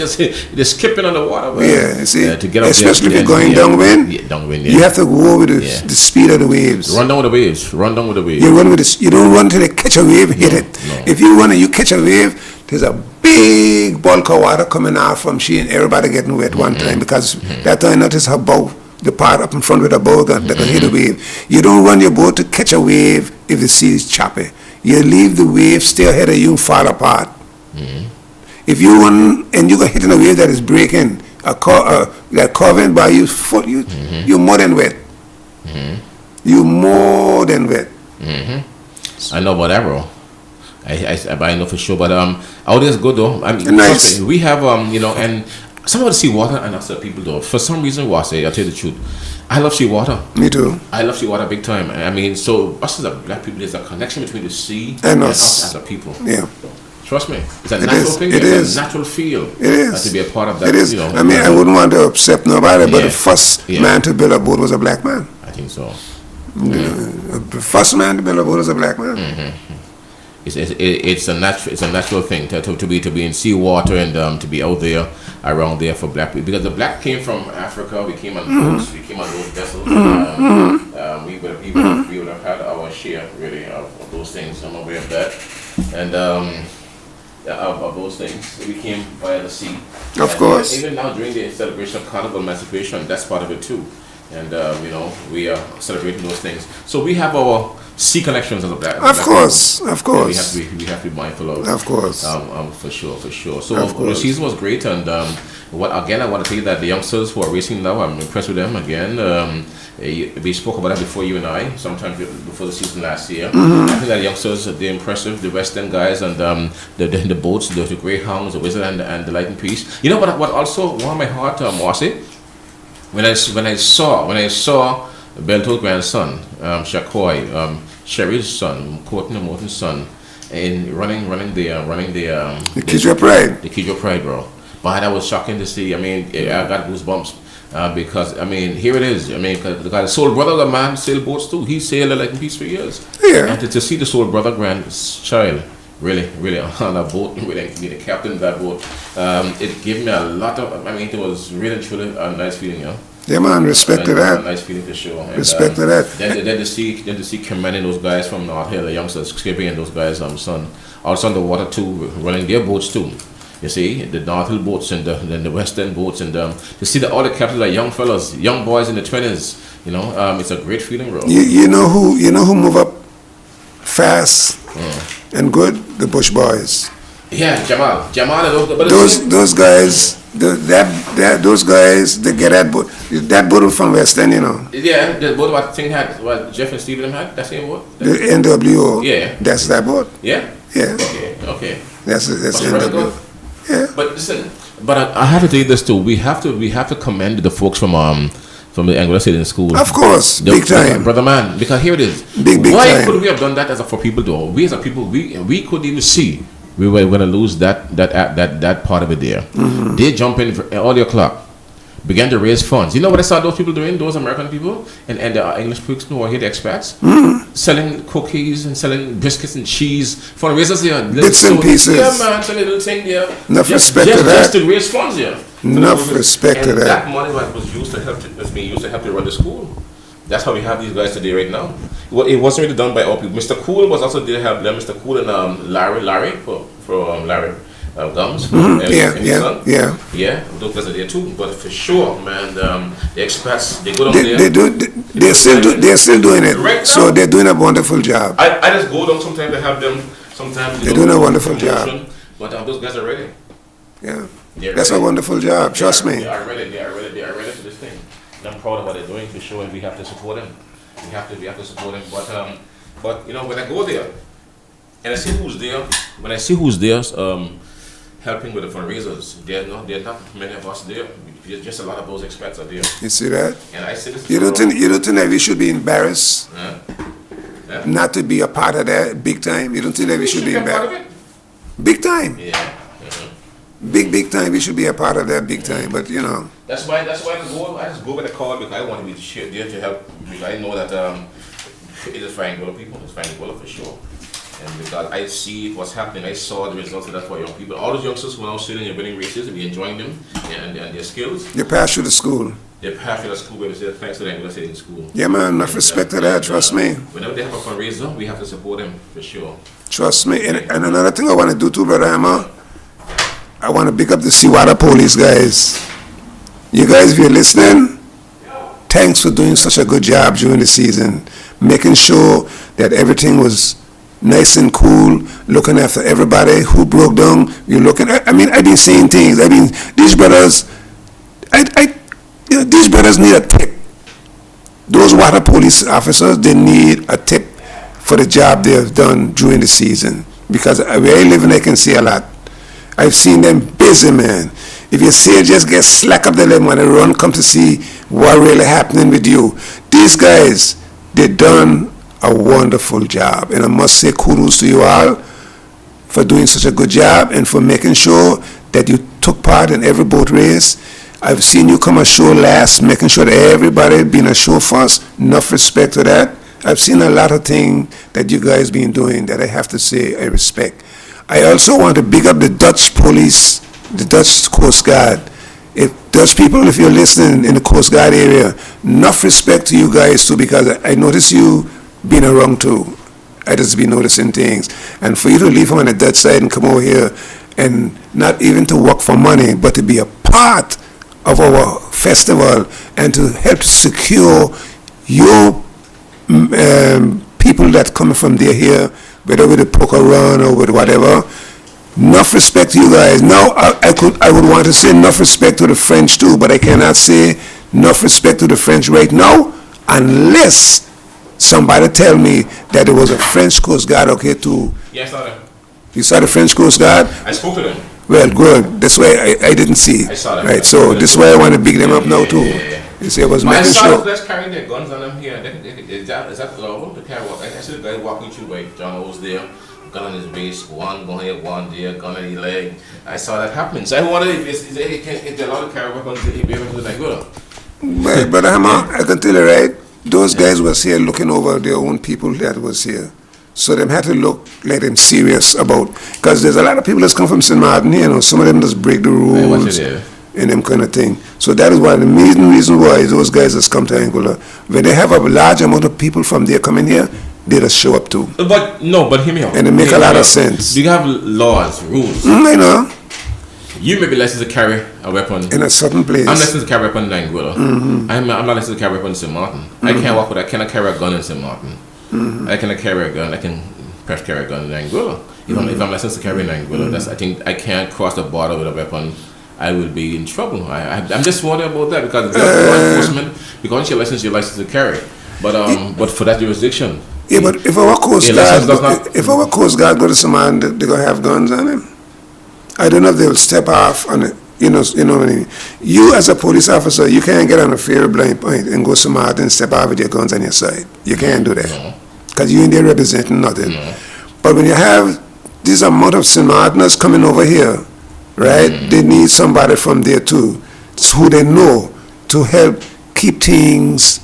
they're skipping on the water. You see, to get up especially there, if you're going downwind. Yeah, downwind, you have to go with the speed of the waves. Run down with the waves. You run with you don't run till they catch a wave, hit it. No. If you run and you catch a wave, there's a big bulk of water coming out from she, and everybody getting wet one time, because that time notice how bow, the part up in front with a bow that can hit a wave. You don't run your boat to catch a wave if the sea is choppy. You leave the wave stay ahead of you and fall apart. If you run and you get hit in a wave that is breaking, that covering by your foot, you're more than wet. You're more than wet. I know about that, bro. I know for sure, but out there's good though. Nice. We have and some of the seawater and other people though. For some reason, I'll tell you the truth. I love seawater. Me too. I love seawater big time. So us as a black people, there's a connection between the sea and us as a people. Yeah. Trust me, it's a natural thing. It's a natural feel. It is. To be a part of that. It is. I wouldn't want to upset nobody, but the first man to build a boat was a black man. I think so. The first man to build a boat was a black man. It's a natural thing to be in seawater and to be out there around there for black people, because the black came from Africa. We came on boats, we came on those vessels. We would have had our share really of those things. I'm aware of that, and of those things. We came via the sea. Of course. Even now during the celebration of Carnival Emancipation, that's part of it too. And we are celebrating those things. So we have our sea connections as a black. Of course. We have to be mindful of. Of course. For sure. So the season was great, and I want to tell you that the youngsters who are racing now, I'm impressed with them again. We spoke about that before, you and I, sometime before the season last year. I think that the youngsters, they're impressive. The West End guys and the boats, the Greyhounds, the Wizard and the Lightning Piece. You know what also warmed my heart, Iwasie? When I saw Belto's grandson, Shakoy, Sherry's son, Courtney Morton's son, in running the Kidjo Pride. The Kidjo Pride, bro. But that was shocking to see. I got goosebumps because here it is. Cause the guy's soul brother, the man, sailed boats too. He sailed like in peace for years. Yeah. And to see the soul brother grandchild really on a boat, really be the captain of that boat, it gave me a lot of. It was really truly a nice feeling, Yeah, man, respect to A that. nice feeling for sure. And, Respect to that. Then to see commending those guys from North Hill, the youngsters, Skippy and those guys, son, also on the water too, running their boats too. You see, the North Hill boats and the Western boats, and to see that all the captains are young fellas, young boys in the 20s. You know, it's a great feeling, bro. You know who move up fast and good? The Bush boys. Yeah, Jamal, but Those guys, those guys, they get that boat. That boat was from West End, you know. Yeah, the boat what thing had, what Jeff and Stephen had, that same boat. The NWO. Yeah. That's that boat. Yeah. Yeah. Okay. That's But really NWO. good. Yeah. But listen, I have to tell you this too. We have to commend the folks from the Anguilla State School. Of course, big time. Brother man, because here it is. Big Why time. could we have done that as for people though? We as a people, we couldn't even see we were going to lose that part of it there. Mm-hmm. They jump in all the o'clock, began to raise funds. You know what I saw those people doing? Those American people and the English people who are here, the expats, selling cookies and selling biscuits and cheese, fundraisers here. Bits and pieces. Yeah, man, selling little thing there. Enough respect to that. Just to raise funds here. Enough respect to And that. that money was used to help. Was being used to help to run the school. That's how we have these guys today right now. Well, it wasn't really done by all people. Mr. Cool was also there. Have Mr. Cool and Larry Larry Gums. Yeah. Those guys are there too. But for sure, man, the expats they go down They're still doing it. Right So now. they're doing a wonderful job. I just go down sometimes to have them. Sometimes They're doing a wonderful job. But those guys are ready. Yeah. They're That's a ready. wonderful job. Trust me. They are ready for this thing. And I'm proud of what they're doing for sure, and we have to support them. We have to support them. But you know, when I go there and I see who's there, helping with the fundraisers, there are not many of us there. Just a lot of those expats are there. You see that? And I see this. You don't think that we should be embarrassed Huh? Yeah. not to be a part of that big time? You don't think that we should be a part of embarrassed? Big time. it. Yeah. Big time. We should be a part of that big time. But you know, That's why I just go with the call because I want to be there to help. Because I know that it is fine with people. It's fine with for sure. And because I see what's happening, I saw the results of that for young people. All those youngsters who are now sitting in winning races and be enjoying them and their skills. you pass through the school. They're half of the school, but it's thanks to the Anguilla State School. Yeah, man. Enough respect to that. Trust me. Whenever they have a fundraiser, we have to support them for sure. Trust me. And another thing I want to do too, Brother Hammer, I want to pick up the Seawater Police guys. You guys, if you're listening, thanks for doing such a good job during the season, making sure that everything was nice and cool, looking after everybody who broke down. You're looking. I mean, I've been seeing things. These brothers. These brothers need a tip. Those water police officers, they need a tip for the job they have done during the season. Because where I live, and I can see a lot. I've seen them busy, man. If you see it, just get slack up the leg when they run, come to see what really happening with you. These guys, they done a wonderful job. And I must say kudos to you all for doing such a good job and for making sure that you took part in every boat race. I've seen you come ashore last, making sure that everybody being ashore first. Enough respect to that. I've seen a lot of things that you guys been doing that I have to say I respect. I also want to big up the Dutch police, the Dutch Coast Guard. If Dutch people, if you're listening in the Coast Guard area, enough respect to you guys too, because I notice you being around too. I just been noticing things. And for you to leave from the Dutch side and come over here and not even to work for money, but to be a part of our festival and to help secure your people that come from there here, whether with the poker run or with whatever. Enough respect to you guys. Now I would want to say enough respect to the French too, but I cannot say enough respect to the French right now unless somebody tell me that there was a French Coast Guard okay too. Yeah, I saw them. You saw the French Coast Guard? I spoke to them. Well, good. That's why I didn't see. I saw them. Right, so this is why I want to big them up now too. Yeah. You see, I was I making saw sure. those guys carrying their guns on them here. Is that allowable to carry? I see the guy walking through, like John was there, gun on his waist, one going here, one there, gun on his leg. I saw that happening. So I wondered if they're allowed to carry weapons, if they were like good. But I can tell you right, those guys was here looking over their own people that was here. So them had to look like them serious about, because there's a lot of people that's come from St. Martin, you know, some of them just break the rules. and them kind of thing. So that is one of the main reasons why those guys just come to Anguilla. When they have a large amount of people from there coming here, they just show up too. But hear me out. And it make a lot of sense. Do you have laws, rules? I know. You may be licensed to carry a weapon In a certain place. I'm licensed to carry a weapon in Anguilla. I'm not licensed to carry a weapon in St. Martin. I can't walk with. I cannot carry a gun in St. Martin. I cannot carry a gun. I can perhaps carry a gun in Anguilla. If I'm licensed to carry in Anguilla, I think I can't cross the border with a weapon. I will be in trouble. I'm just wondering about that because law enforcement, because you're licensed to carry. But for that jurisdiction. Yeah, but if our Coast Guard go to someone, they're gonna have guns on them. I don't know if they'll step off on it. You know what I mean? You as a police officer, you can't get on a fair blind point and go somewhere and step off with your guns on your side. You can't do that. Because you ain't there representing nothing. But when you have this amount of St. Martiners coming over here, right, they need somebody from there too, who they know to help keep things,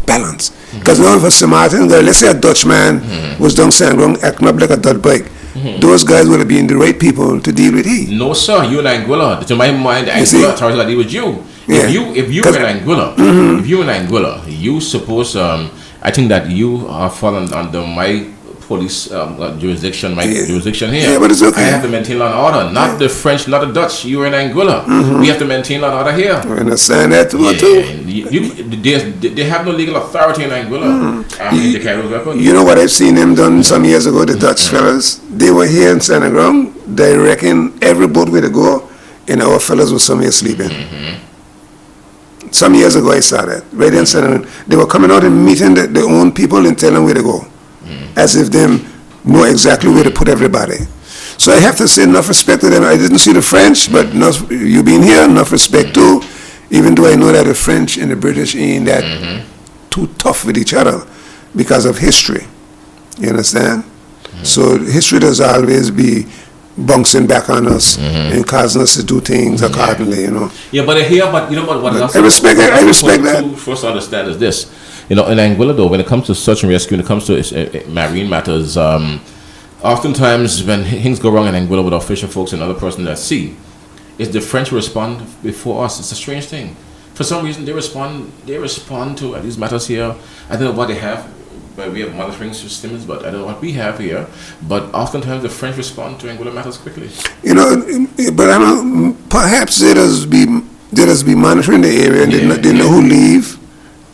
balanced. Because now if a St. Martin guy, let's say a Dutchman was down Sandgrong acting up like a Dutch bike, those guys would have been the right people to deal with he. No, sir. You in Anguilla. To my mind, Anguilla authorities will deal with you. Yeah. If you in Anguilla, you suppose. I think that you are falling under my police jurisdiction, jurisdiction here. Yeah, but it's okay. I have to maintain law and order, not the French, not the Dutch. You are in Anguilla. We have to maintain law and order here. I understand that too. They have no legal authority in Anguilla. They carry those weapons. You know what I've seen them done some years ago, the Dutch fellas? They were here in Sandgrong. They reckon every boat where they go, and our fellas were somewhere sleeping. Some years ago I saw that. Right in Sandgrong. They were coming out and meeting their own people and telling them where to go. As if them know exactly where to put everybody. So I have to say enough respect to them. I didn't see the French, but you being here, enough respect too. Even though I know that the French and the British ain't that too tough with each other because of history. You understand? So history does always be bouncing back on us and causing us to do things accordingly, Yeah, but you know what else? I respect that. First to understand is this. In Anguilla, though, when it comes to search and rescue, when it comes to marine matters, oftentimes when things go wrong in Anguilla with our fisher folks and other persons at sea, it's the French respond before us. It's a strange thing. For some reason, they respond to these matters here. I don't know what they have, but we have monitoring systems, but I don't know what we have here. But oftentimes, the French respond to Anguilla matters quickly. But perhaps they just be monitoring the area and they know who leave.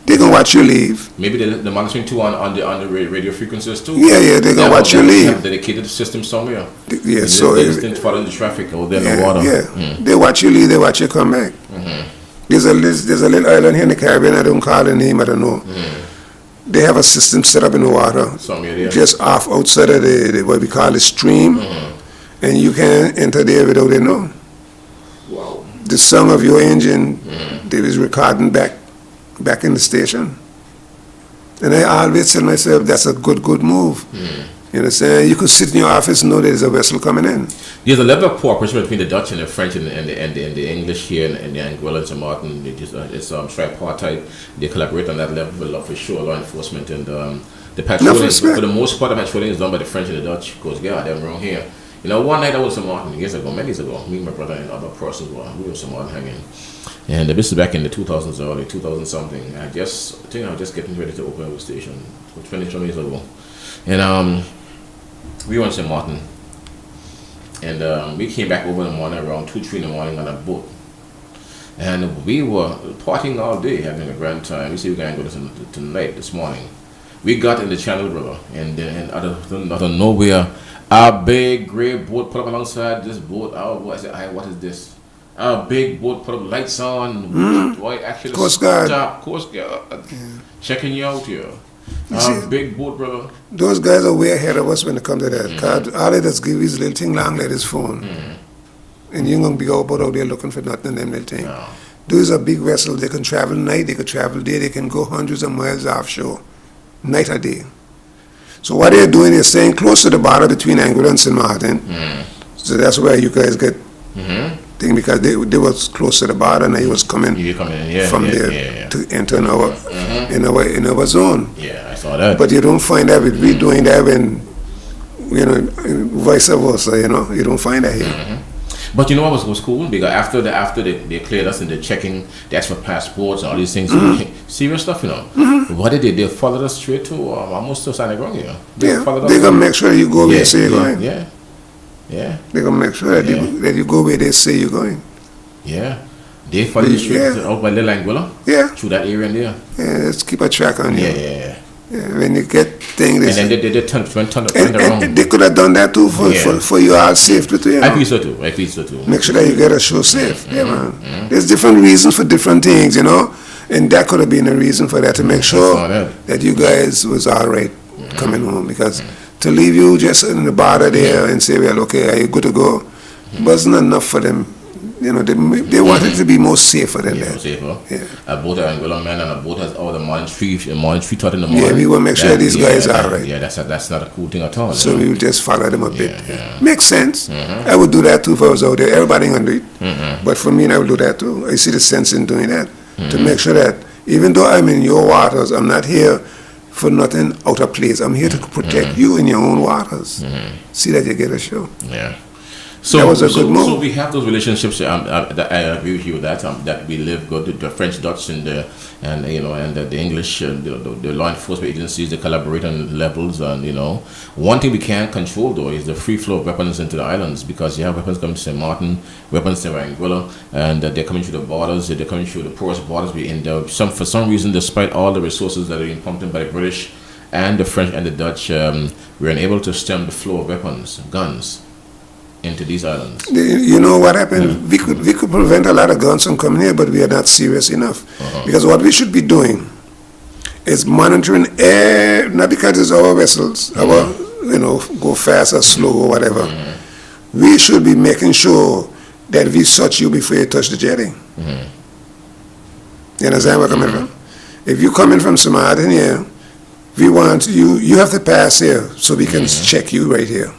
They can watch you leave. Maybe they're monitoring too on the radio frequencies too. Yeah, they can watch you leave. Have dedicated system somewhere. Yeah, so they following the traffic over there in the water. Yeah, they watch you leave. They watch you come back. There's a little island here in the Caribbean. I don't call the name. I don't know. They have a system set up in the water, just off outside of the what we call the stream, and you can enter there without they know. Wow. The song of your engine, they was recording back in the station. And I always tell myself, that's a good move. You understand? You could sit in your office and know there's a vessel coming in. There's a level of cooperation between the Dutch and the French and the English here in the Anguilla and St. Martin. It's tripartite. They collaborate on that level for sure, law enforcement and the patrolling. For the most part, the patrolling is done by the French and the Dutch because, they're wrong here. One night I was in St. Martin many years ago. Me, my brother, and other persons we were in St. Martin hanging. And this is back in the 2000s, early 2000 something. I think I was just getting ready to open the station, 20 years ago. And we were in St. Martin. And we came back over in the morning around 2, 3 in the morning on a boat. And we were partying all day, having a grand time. We said we're going to go tonight, this morning. We got in the Channel River, and out of nowhere, a big gray boat put up alongside this boat. I said, what is this? A big boat put up lights on. Boy, actually Coast Guard. Stop. Coast Guard. Checking you out here. Big boat, brother. Those guys are way ahead of us when it comes to that. Cause all they just give his little thing long like his phone. And you ain't gonna be out there looking for nothing in them little thing. No. Those are big vessels. They can travel night, they can travel day, they can go hundreds of miles offshore, night or day. So what they're doing is staying close to the border between Anguilla and St. Martin. So that's where you guys get thing, because they was close to the border and he was coming from there to enter in our zone. Yeah, I saw that. But you don't find that with we doing that when vice versa, you don't find that here. But you know what was cool? Because after they cleared us and they're checking, they asked for passports and all these things, serious stuff, you know. What did they? They followed us straight to almost to San Ground, you know. They're gonna make sure you go where they say you're going. Yeah. They're gonna make sure that you go where they say you're going. Yeah. They followed you straight out by Little Anguilla. Yeah. Through that area in there. Yeah, let's keep a track on you. Yeah. When you get things, and then they turned around. And they could have done that too for you all safely too. You know? I feel so too. Make sure that you get a show safe. Yeah, man. There's different reasons for different things, you know, and that could have been a reason for that to make sure that you guys was all right coming home, because to leave you just in the border there and say, well, okay, are you good to go? Wasn't enough for them. You know, they wanted to be more safer than that. Safer. Yeah. A boat at Anguilla, man, and a boat has all the morning three taught in the morning. Yeah, we will make sure these guys are right. Yeah, that's not a cool thing at all. So we will just follow them a bit. Yeah. Makes sense. I would do that too if I was out there. Everybody gonna do it. But for me, I would do that too. I see the sense in doing that. To make sure that even though I'm in your waters, I'm not here for nothing out of place. I'm here to protect you in your own waters. See that you get a show. Yeah. So that was a good move. So we have those relationships. That I agree with you that we live good. The French, Dutch, and the English, the law enforcement agencies, they collaborate on levels. And one thing we can't control though is the free flow of weapons into the islands, because you have weapons coming to St. Martin, weapons to Anguilla, and they're coming through the borders. They're coming through the porous borders. For some reason, despite all the resources that are being pumped in by the British and the French and the Dutch, we're unable to stem the flow of weapons, guns, into these islands. You know what happened? We could prevent a lot of guns from coming here, but we are not serious enough. Because what we should be doing is monitoring air, not because it's our vessels, go fast or slow or whatever. We should be making sure that we search you before you touch the jetty. You understand where I'm coming from? If you come in from St. Martin here, we want you have to pass here so we can check you right here.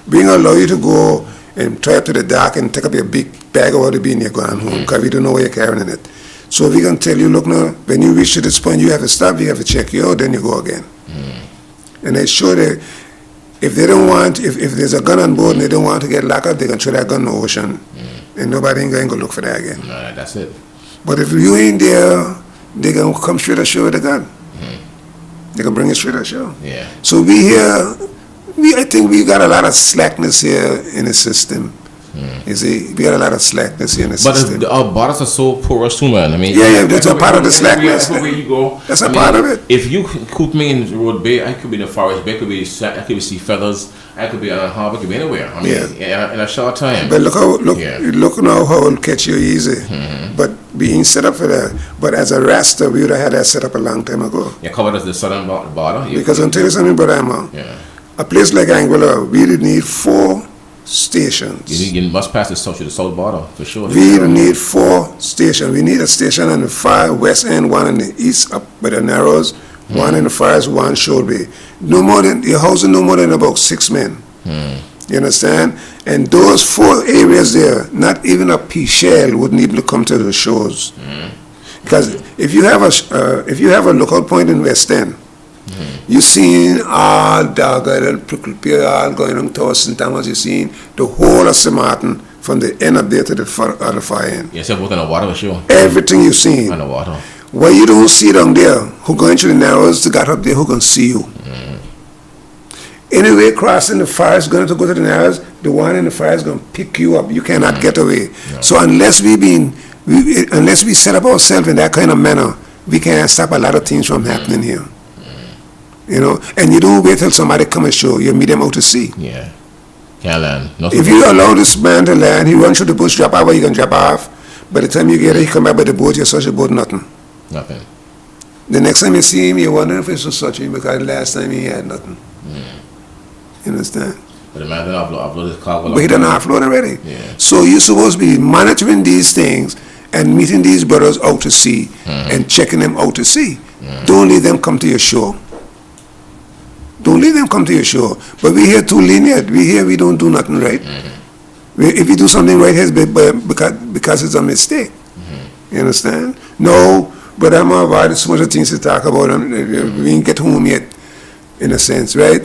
We don't allow you to go and try up to the dock and take up your big bag of water being you're going home, because we don't know where you're carrying it. So we can tell you, look now, when you reach to this point, you have to stop, you have to check you out, then you go again. And they show that if they don't want, if there's a gun on board and they don't want to get locked up, they can throw that gun in the ocean. And nobody ain't going to go look for that again. No, that's it. But if you ain't there, they going to come straight ashore with a gun. They can bring it straight ashore. Yeah. So I think we got a lot of slackness here in the system. You see, we got a lot of slackness here in the system. But our borders are so porous too, man. I mean, that's a part of the slackness. Everywhere you go, that's a part of it. If you could me in Road Bay, I could be in the Forest Bay, I could be Sea Feathers, I could be on Harbour, I could be anywhere. I mean, in a short time. But look now how it'll catch you easy. But we ain't set up for that. But as a raster, we would have had that set up a long time ago. You covered as the southern border. Because I'll tell you something, Brother Emma. A place like Anguilla, we would need 4 stations. You must pass the south border, for sure. We need 4 stations. We need a station on the far west end, one on the east up by the Narrows, one in the far east, one Shore Bay. Your housing no more than about 6 men. You understand? And those 4 areas there, not even a pea shell wouldn't even come to the shores. Because if you have a lookout point in West End, you seen all Dagger and Prickle Pear all going on towards St. Thomas. You seen the whole of St. Martin from the end up there to the far end. Yes, both on the water, for sure. Everything you seen. On the water. What you don't see down there, who going through the Narrows to get up there, who can see you? Anyway, crossing the forest, going to go to the Narrows, the one in the forest is going to pick you up. You cannot get away. No. So unless we set up ourselves in that kind of manner, we can't stop a lot of things from happening here. And you don't wait till somebody come and show you. Meet them out to sea. Yeah. Can't land. If you allow this man to land, he runs through the bush, drop off where you can drop off. By the time you get there, he come back by the boat, you search the boat, nothing. Nothing. The next time you see him, you're wondering if it's such him, because last time he had nothing. You understand? But the man didn't upload his cargo. But he done offload already. Yeah. So you're supposed to be monitoring these things and meeting these brothers out to sea and checking them out to sea. Don't let them come to your shore. Don't let them come to your shore. But we're here too lenient. We don't do nothing right. If we do something right, it's because it's a mistake. You understand? No, but I'm about so much things to talk about. We ain't get home yet, in a sense, right?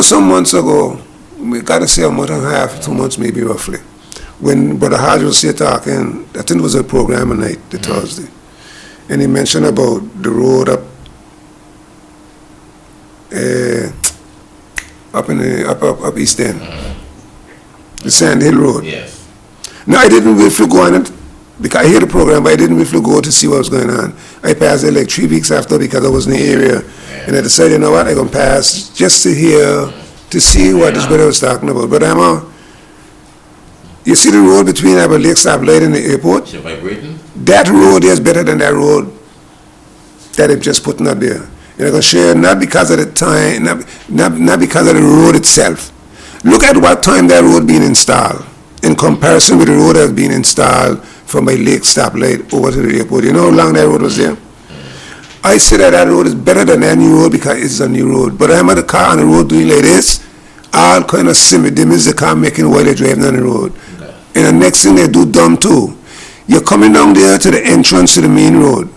Some months ago, we got to say a month and a half, 2 months maybe roughly, when Brother Hodge was here talking, I think it was a program at night, the Thursday, and he mentioned about the road up East End, the Sand Hill Road. Yes. No, I didn't really go on it because I hear the program, but I didn't really go to see what was going on. I passed there like 3 weeks after because I was in the area, and I decided, you know what, I'm gonna pass just to hear, to see what this brother was talking about. But you see the road between our Lake Stoplight and the airport? Is it vibrating? That road is better than that road that they've just putting up there. And I'm going to share not because of the time, not because of the road itself. Look at what time that road being installed in comparison with the road that's been installed from my Lake Stoplight over to the airport. You know how long that road was there? I say that road is better than that new road because it's a new road. But I'm at the car on the road doing like this, all kind of simmer dim is the car making while they're driving on the road. And the next thing they do dumb too. You're coming down there to the entrance to the main road.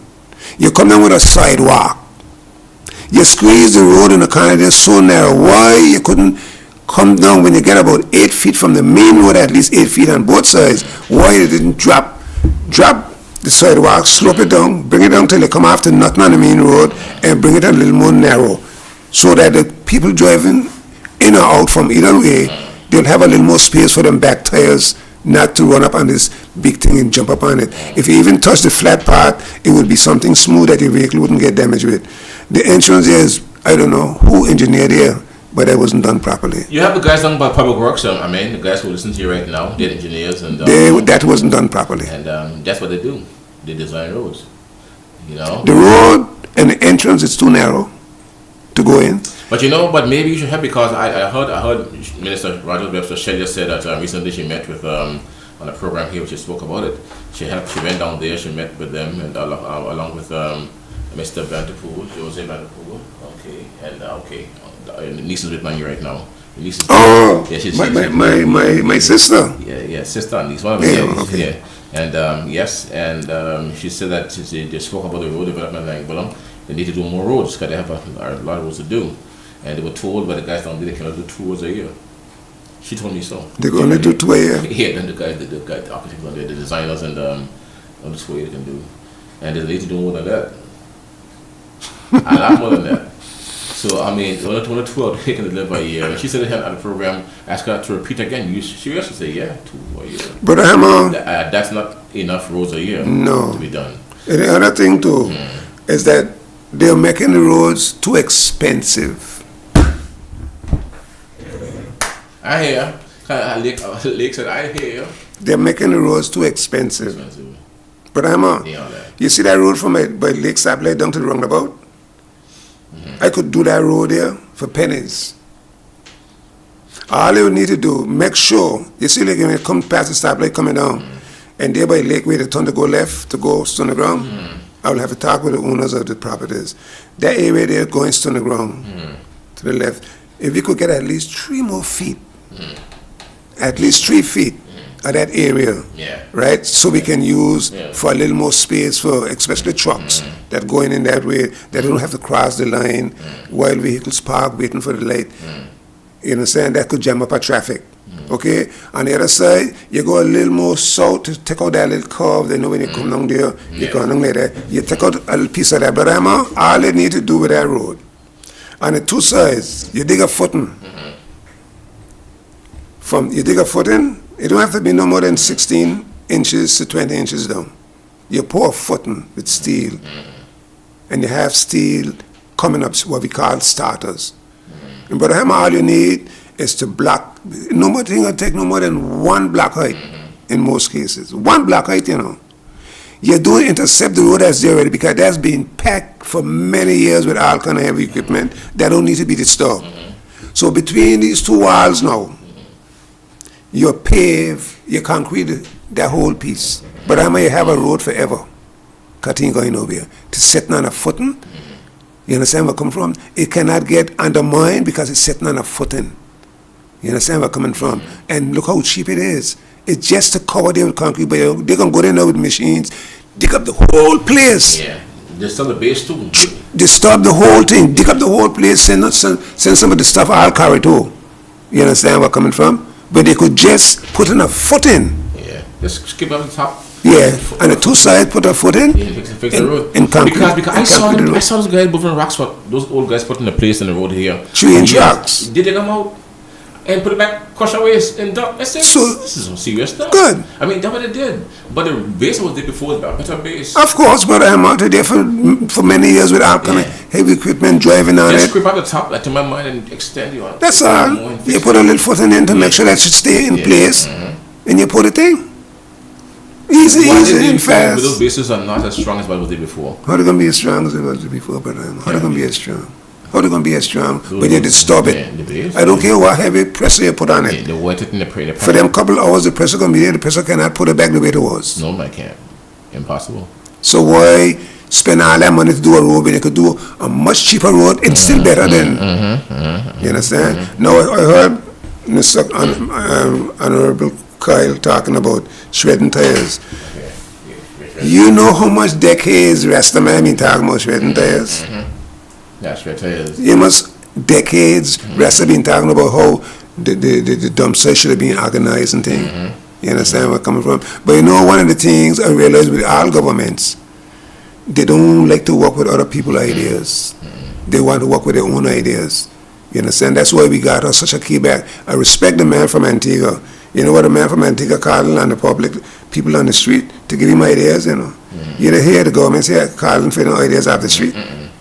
You come down with a sidewalk. You squeeze the road in the corner there so narrow. Why you couldn't come down when you get about 8 feet from the main road, at least 8 feet on both sides? Why you didn't drop the sidewalk, slope it down, bring it down till you come after nothing on the main road and bring it a little more narrow so that the people driving in or out from either way, they'll have a little more space for them back tires not to run up on this big thing and jump up on it. If you even touch the flat part, it would be something smooth that your vehicle wouldn't get damaged with. The entrance is, I don't know who engineered it, but it wasn't done properly. You have the guys done by Public Works, the guys who listen to you right now, they're engineers, and that wasn't done properly. And that's what they do. They design roads. You know. The road and the entrance is too narrow to go in. But maybe you should have, because I heard Minister Roger Webster Shelley said that recently she met with on a program here, she spoke about it. She went down there, she met with them, and along with Mr. Vanderpool, Jose Vanderpool, and the niece is with me right now. The niece is my sister. Yeah, sister and niece, one of them. Yeah. And she said that they spoke about the road development in Anguilla. They need to do more roads because they have a lot of roads to do. And they were told by the guys down there they cannot do 2 roads a year. She told me so. They can only do 2 a year? Yeah, then the architects on there, the designers, and on the 2 they can do. And they need to do more than that. A lot more than that. So, only 2 they can deliver a year. And she said they had on the program, asked her to repeat again. You seriously say, yeah, 2 a year. Brother Hammer. That's not enough roads a year to be done. And the other thing too is that they're making the roads too expensive. I hear. Lake said, I hear. They're making the roads too expensive. But you see that road from by Lake Stoplight down to the roundabout? I could do that road there for pennies. All you need to do, make sure, you see like when you come past the stoplight coming down, and there by Lake where they turn to go left, to go stone the ground, I will have to talk with the owners of the properties. That area there going stone the ground, to the left. If we could get at least 3 more feet, at least 3 feet of that area, right? So we can use for a little more space for especially trucks that going in that way, they don't have to cross the line while vehicles park waiting for the light. You understand? That could jam up our traffic. Okay? On the other side, you go a little more south to take out that little curve. They know when you come down there, you come down like that. You take out a little piece of that. But all you need to do with that road, on the 2 sides, you dig a footing. You dig a footing, it don't have to be no more than 16 inches to 20 inches down. You pour a footing with steel, and you have steel coming up, what we call starters. And Brother Hammer, all you need is to block. No more thing will take no more than 1 block height in most cases. 1 block height, You don't intercept the road that's there already because that's been packed for many years with all kind of heavy equipment that don't need to be disturbed. So between these 2 walls now, you pave, you concrete that whole piece. But you have a road forever. Cutting going over here. To sitting on a footing. You understand where I come from? It cannot get undermined because it's sitting on a footing. You understand where I'm coming from? And look how cheap it is. It's just to cover there with concrete, but they're going to go there now with machines, dig up the whole place. Yeah, disturb the base too. Disturb the whole thing, dig up the whole place, send some of the stuff I'll carry too. You understand where I'm coming from? But they could just put in a footing Just skip up the top. Yeah, and the two sides put a foot in. Yeah, fix the road. In concrete. Because I saw them. I saw those guys moving rocks. Those old guys putting the place in the road here. 3-inch rocks. Did they come out and put it back, crush away, and dump? I said, So, this is some serious stuff. Good. I mean, that's what they did. But the base was there before. A better base. Of course, but I'm out there for many years with all kind of heavy equipment driving on Just it. scrape out the top, like, to my mind, and extend you on. That's all. You put a little foot in to make sure that should stay in place, and you put it in. Easy and But fast. those bases are not as strong as what was there before. How they gonna be as strong as they was before, but how they gonna be as strong? How they gonna be as strong when you disturb it? The base. I don't care what heavy pressure you put on it. They wet it in the prayer. For them couple hours, the pressure gonna be there. The pressure cannot put it back the way it was. No, I can't. Impossible. So why spend all that money to do a road when you could do a much cheaper road? It's still better than. You understand? Now I heard Mr. Honorable Kyle talking about shredding tires. You know how much decades Rasta man been talking about shredding tires? That's right. Tires. You must decades Rasta been talking about how the dump site should have been organized and things. You understand where I'm coming from? But you know, one of the things I realize with all governments, they don't like to work with other people's ideas. They want to work with their own ideas. You understand? That's why we got us such a key back. I respect the man from Antigua. You know what, the man from Antigua calling on the public, people on the street to give him ideas, you know. You don't hear the government say calling for no ideas off the street.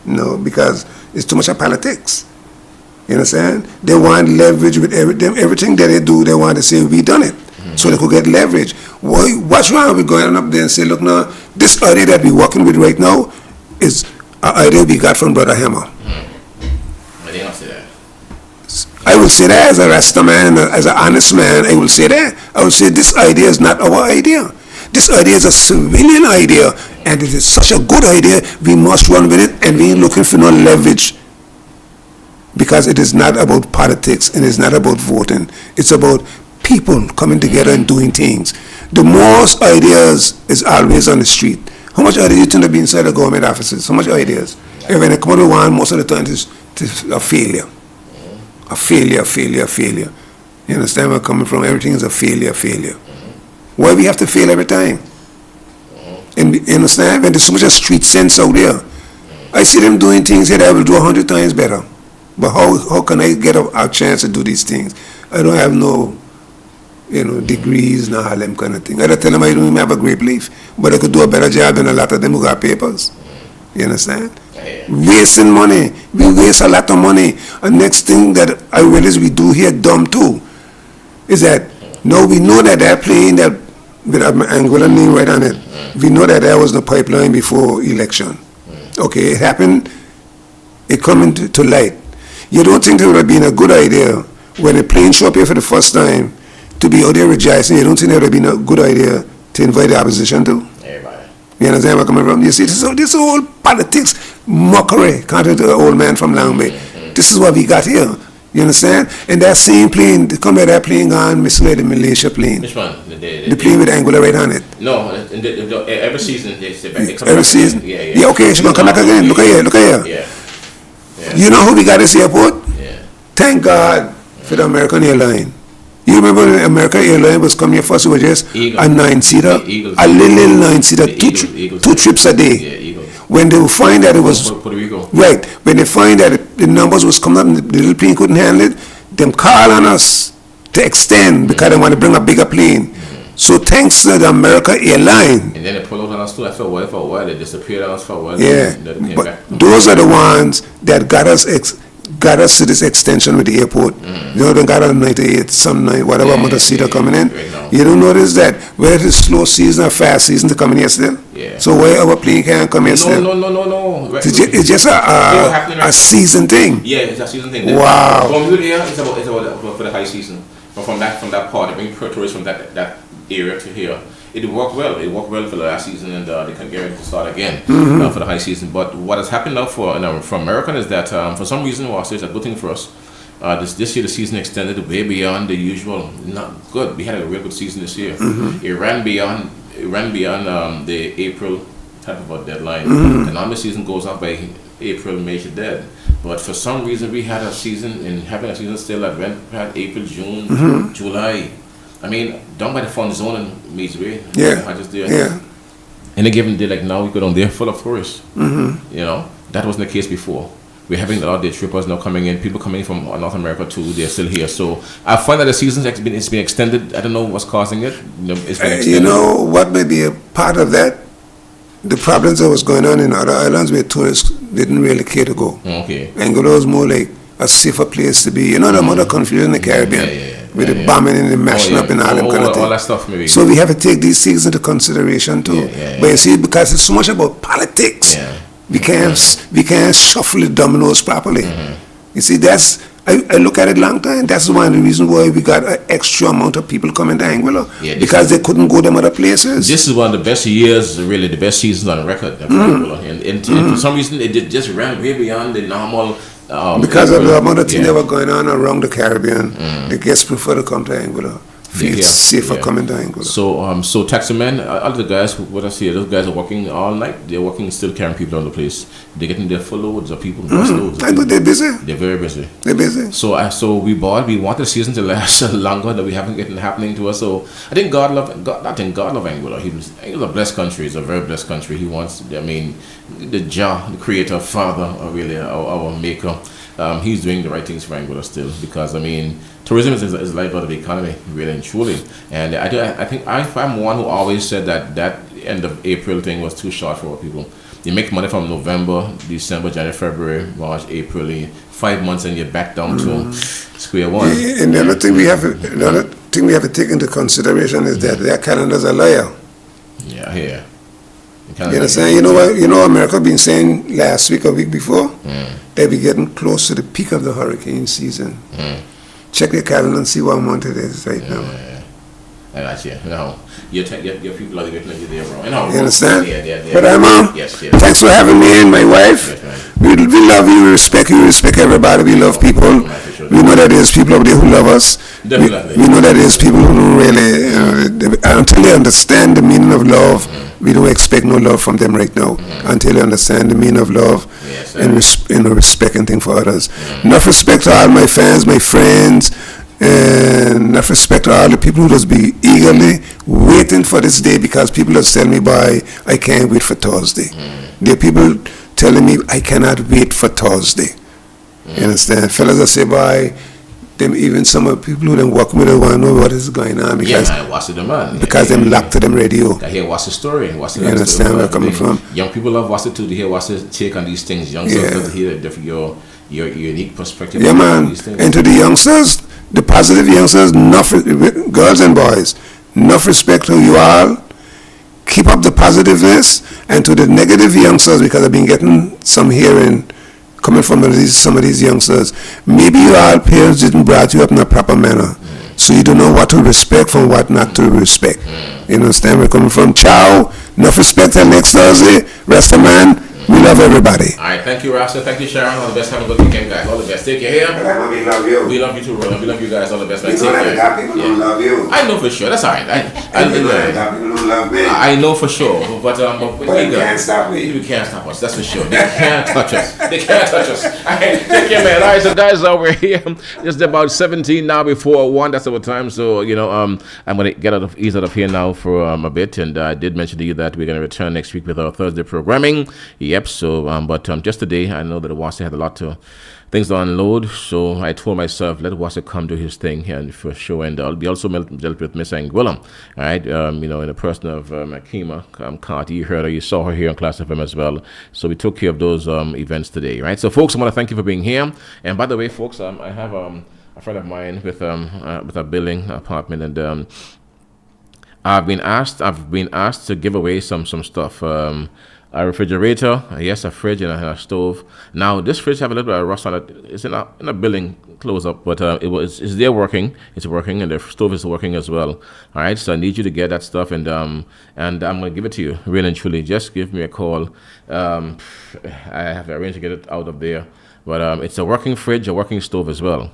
No, because it's too much of politics. You understand? They want leverage with everything that they do. They want to say, we done it. So they could get leverage. What's wrong with going up there and say, look now, this idea that we're working with right now is an idea we got from Brother Hammer. But they don't say that. I will say that as a Rasta man, as an honest man, I will say that. I will say this idea is not our idea. This idea is a civilian idea, and it is such a good idea, we must run with it, and we ain't looking for no leverage. Because it is not about politics, and it's not about voting. It's about people coming together and doing things. The most ideas is always on the street. How much ideas you think to be inside the government offices? How much ideas? And when they come out with one, most of the time it's a failure. A failure. You understand where I'm coming from? Everything is a failure. Why we have to fail every time? And you understand? When there's so much of street sense out there. I see them doing things that I will do 100 times better. But how can I get a chance to do these things? I don't have no, degrees and all them kind of thing. I tell them I don't even have a grape leaf, but I could do a better job than a lot of them who got papers. You understand? Wasting money. We waste a lot of money. And next thing that I realize we do here dumb too is that now we know that plane that with an Anguilla name right on it, we know that there was no pipeline before election. Okay, it happened, it come into light. You don't think it would have been a good idea when a plane show up here for the first time to be out there rejoicing? You don't think it would have been a good idea to invite the opposition to? You understand where I'm coming from? You see, this whole politics, mockery, contrary to the old man from Long Bay. This is what we got here. You understand? And that same plane, come here, that plane gone, misled the Malaysia plane. Which one? The plane with Anguilla right on it. No, every season they say back. They come Every back season? again. Yeah, okay, she's going to come back again. Look at here. Yeah. You know who we got this airport? Yeah. Thank God for the American airline. You remember when American airline was coming here first, it was just Eagle. a 9-seater, a little 9-seater, two trips a day. Yeah, Eagle. When they would find that it was Puerto Rico. right, when they find that the numbers was coming up and the little plane couldn't handle it, them call on us to extend because they want to bring a bigger plane. So thanks to the American airline. And then they pull out on us too. For a while, they disappeared on us for a while. Yeah, Then they came but back. those are the ones that got us to this extension with the airport. You know, they got a 98, some 9, whatever amount of seater coming in. Right now. You don't notice that whether it's slow season or fast season to come in here still? Yeah. So why our plane can't come here still? No. Right. It's just a season thing. Yeah, it's a season thing. Wow. From here, it's about for the high season. But from that part, they bring tourists from that area to here. It worked well. It worked well for the last season, and they can get ready to start again for the high season. But what has happened now for American is that for some reason, it's a good thing for us. This year the season extended way beyond the usual. Not good. We had a real good season this year. It ran beyond the April type of a deadline. The normal season goes up by April, May, you're dead. But for some reason we had a season, and having a season still that went April, June, July. I mean, down by the fun zone in Midway. Yeah. I just there. Yeah. Any given day, like now, we go down there full of tourists. Mm-hmm. You know, that wasn't the case before. We're having a lot of day trippers now coming in. People coming from North America too. They're still here. So I find that the season's it's been extended. I don't know what's causing it. You know, it's been extended. You know what may be a part of that? The problems that was going on in other islands where tourists didn't really care to go. Okay. Anguilla was more like a safer place to be. You know, the amount of confusion in the Caribbean with the bombing and the mashing up and all them kind of things. All that stuff maybe. So we have to take these things into consideration too. But you see, because it's so much about politics, we can't shuffle the dominoes properly. You see, that's I look at it long time. That's one of the reasons why we got an extra amount of people coming to Anguilla because they couldn't go them other places. This is one of the best years, really, the best seasons on record. Anguilla. And for some reason, it just ran way beyond the normal. Because of the amount of things that were going on around the Caribbean, the guests prefer to come to Anguilla. Feel safer coming to Anguilla. So taximen, all the guys, what I see, those guys are working all night. They're working, still carrying people on the place. They're getting their full loads of people. I know they're busy. They're very busy. They're busy. So we want the season to last longer, that we haven't getting happening to us. So I think God love Anguilla. Anguilla a blessed country. It's a very blessed country. He wants, I mean, the creator, father, or really our maker. He's doing the right things for Anguilla still, because I mean, tourism is the lifeblood of the economy, really and truly. And I think I'm one who always said that end of April thing was too short for people. You make money from November, December, January, February, March, April, 5 months, and you're back down to square one. And the other thing we have to take into consideration is that their calendars are loyal. Yeah. You understand? You know what? You know America been saying last week or week before? They'll be getting close to the peak of the hurricane season. Check your calendar and see what month it is right now. I got you. No, your people are getting you there, bro. You understand? Yeah. But Mom, thanks for having me and my wife. Yes, we love you, we respect you, we respect everybody. We love people. We know that there's people out there who love us. Definitely. We know that there's people who don't really, until they understand the meaning of love, we don't expect no love from them right now. Until they understand the meaning of love and respect and thing for others. Enough respect to all my fans, my friends, and enough respect to all the people who just be eagerly waiting for this day, because people just tell me, I can't wait for Thursday. There are people telling me I cannot wait for Thursday. You understand? Fellas that say bye, them even some of the people who them work with them want to know what is going on, because what's the demand? Because them locked to them radio. I hear what's the story. What's the you understand where I'm coming from? Young people love what's it too to hear what's the take on these things. Youngsters love to hear your unique perspective on these things. And to the youngsters, the positive youngsters, girls and boys, enough respect to you all. Keep up the positiveness. And to the negative youngsters, because I've been getting some hearing coming from some of these youngsters, maybe your all parents didn't brought you up in a proper manner, so you don't know what to respect from what not to respect. You understand where I'm coming from? Ciao. Enough respect till next Thursday. Rest of man. We love everybody. All right, thank you, Rasta. Thank you, Sharon. All the best. Have a good weekend, guys. All the best. Take care. We love you. We love you too, brother. We love you guys. All the best, man. You know that people don't love you. I know for sure. That's all right. People don't love me. I know for sure. But they can't stop me. You can't stop us. That's for sure. They can't touch us. They can't touch us. All right, take care, man. All right, so guys, we're here. Just about 17 now before 1. That's our time. So I'm gonna ease out of here now for a bit. And I did mention to you that we're gonna return next week with our Thursday programming. Yep. So but just today, I know that Iwasie had a lot of things to unload, so I told myself, let Iwasie come do his thing here for sure, and I'll be also dealt with Miss Anguilla, all right, in the person of Akema Carty. You heard her, you saw her here on Class FM as well, so we took care of those events today, right? So folks, I want to thank you for being here, and by the way, folks, I have a friend of mine with a building apartment, and I've been asked to give away some stuff. A refrigerator, yes, a fridge and a stove. Now this fridge have a little bit of rust on it. It's in a building close up, but it's there working. It's working, and the stove is working as well. All right, so I need you to get that stuff, and I'm gonna give it to you, really and truly. Just give me a call. I have to arrange to get it out of there, but it's a working fridge, a working stove as well.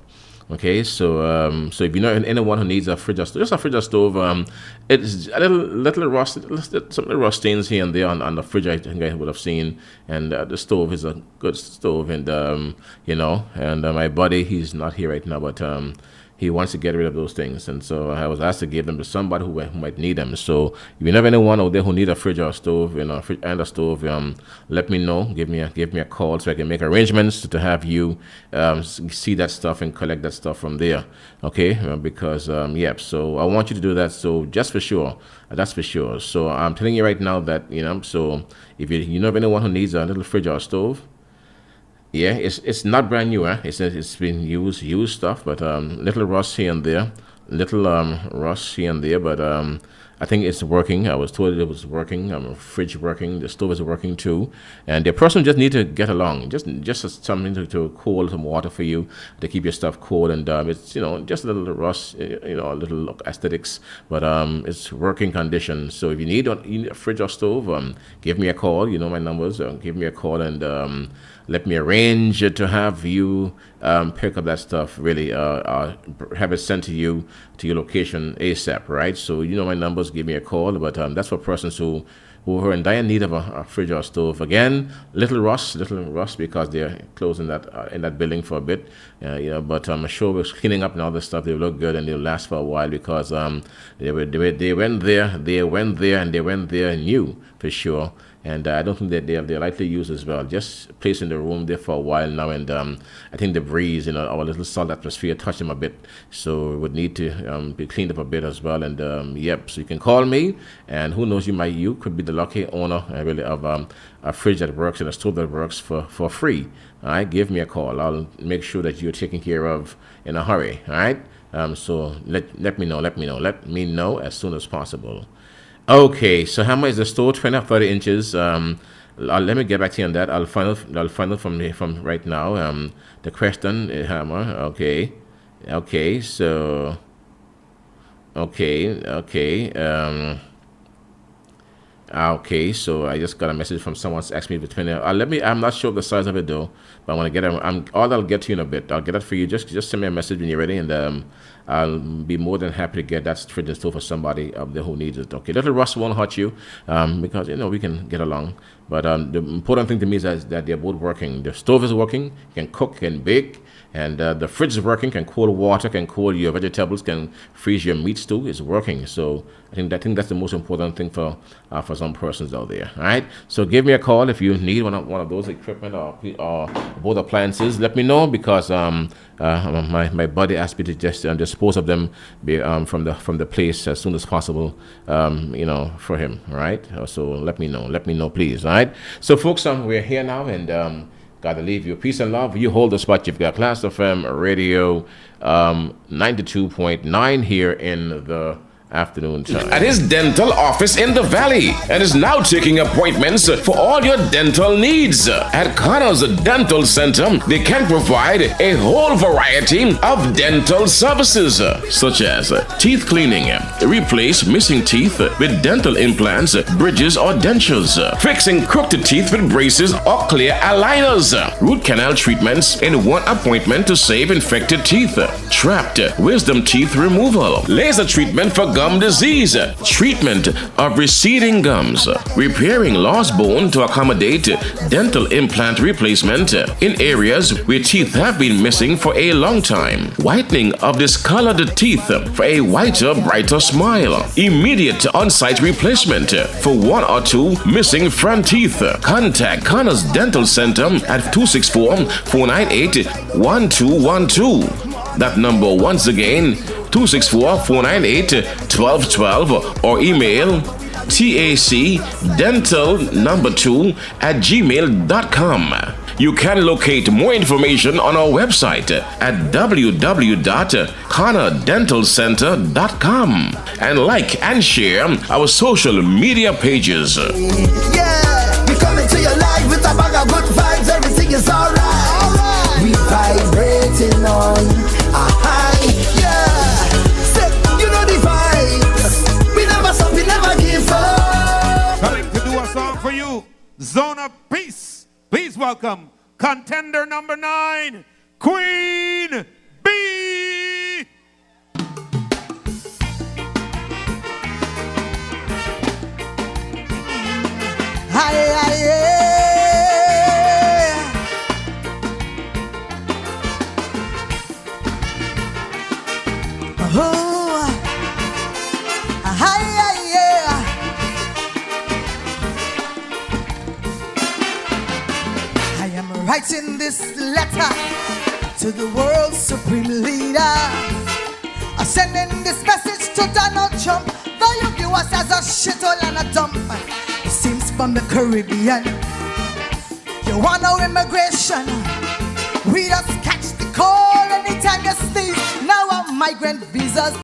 Okay, so if you know anyone who needs a fridge, just a fridge or stove, it's a little rust, some little rust stains here and there on the fridge. I think I would have seen, and the stove is a good stove, and and my buddy, he's not here right now, but he wants to get rid of those things. And so I was asked to give them to somebody who might need them. So if you know anyone out there who need a fridge or a stove, fridge and a stove, let me know. Give me a call so I can make arrangements to have you see that stuff and collect that stuff from there. Okay, because so I want you to do that. So just for sure, that's for sure. So I'm telling you right now that so if you know of anyone who needs a little fridge or a stove, yeah, it's not brand new, it's been used stuff, but little rust here and there, but I think it's working. I was told it was working. Fridge working, the stove is working too, and the person just need to get along. Just something to cool some water for you to keep your stuff cool, and it's just a little rust, a little aesthetics, but it's working condition. So if you need a fridge or stove, give me a call. You know my numbers. Give me a call and let me arrange to have you pick up that stuff. Really, have it sent to your location ASAP. Right. So you know my numbers. Give me a call. But that's for persons who are in dire need of a fridge or stove. Again, little rust because they're closing that in that building for a bit. But I'm sure we're cleaning up and all this stuff. They look good and they'll last for a while because they went there new for sure. And I don't think that they're likely used as well. Just placed in the room there for a while now, and I think the breeze, our little salt atmosphere touched them a bit, so it would need to be cleaned up a bit as well. And so you can call me, and who knows, you could be the lucky owner really of a fridge that works and a stove that works for free. All right, give me a call. I'll make sure that you're taken care of in a hurry. All right, so let me know as soon as possible. Okay, so how much is the store? 20 or 30 inches. Let me get back to you on that. I'll find out from right now. The question, hammer. Okay. So. Okay. So I just got a message from someone asking me between. I'm not sure of the size of it though, but I want to get it. I'll get to you in a bit. I'll get that for you. Just send me a message when you're ready, and I'll be more than happy to get that fridge and stove for somebody up there who needs it. Okay, little rust won't hurt you because we can get along. But the important thing to me is that they're both working. The stove is working, can cook, can bake, and the fridge is working, can cool water, can cool your vegetables, can freeze your meats too. It's working. So I think that's the most important thing for some persons out there. All right. So give me a call if you need one of those equipment or both appliances. Let me know because my buddy asked me to just dispose of them from the place as soon as possible. For him. All right. So let me know, please. All right. So folks, we're here now and. Gotta leave you peace and love. You hold the spot. You've got Class FM Radio 92.9 here in the afternoon time. At his dental office in the Valley and is now taking appointments for all your dental needs. At Connor's Dental Center, they can provide a whole variety of dental services such as teeth cleaning, replace missing teeth with dental implants, bridges or dentures, fixing crooked teeth with braces or clear aligners, root canal treatments in one appointment to save infected teeth, trapped wisdom teeth removal, laser treatment for gum disease, treatment of receding gums, repairing lost bone to accommodate dental implant replacement in areas where teeth have been missing for a long time, whitening of discolored teeth for a whiter, brighter smile, immediate on-site replacement for one or two missing front teeth. Contact Connor's Dental Center at 264-498-1212. That number once again, 264-498-1212 or email tacdental2@gmail.com. You can locate more information on our website at www.connordentalcenter.com and like and share our social media pages. Yeah, we coming to your life with a bag of good vibes, everything is alright. We vibrating on a high, yeah. Say, you know the vibes. We never stop, we never give up. Coming to do a song for you, Zone of Peace. Please welcome contender number 9, Queen Bee. Aye, aye, yeah. writing this letter to the world's supreme leader. I'm sending this message to Donald Trump. Though you view us as a shithole and a dump, it seems from the Caribbean. You want no immigration? We just catch the call anytime you sneeze. Now our migrant visas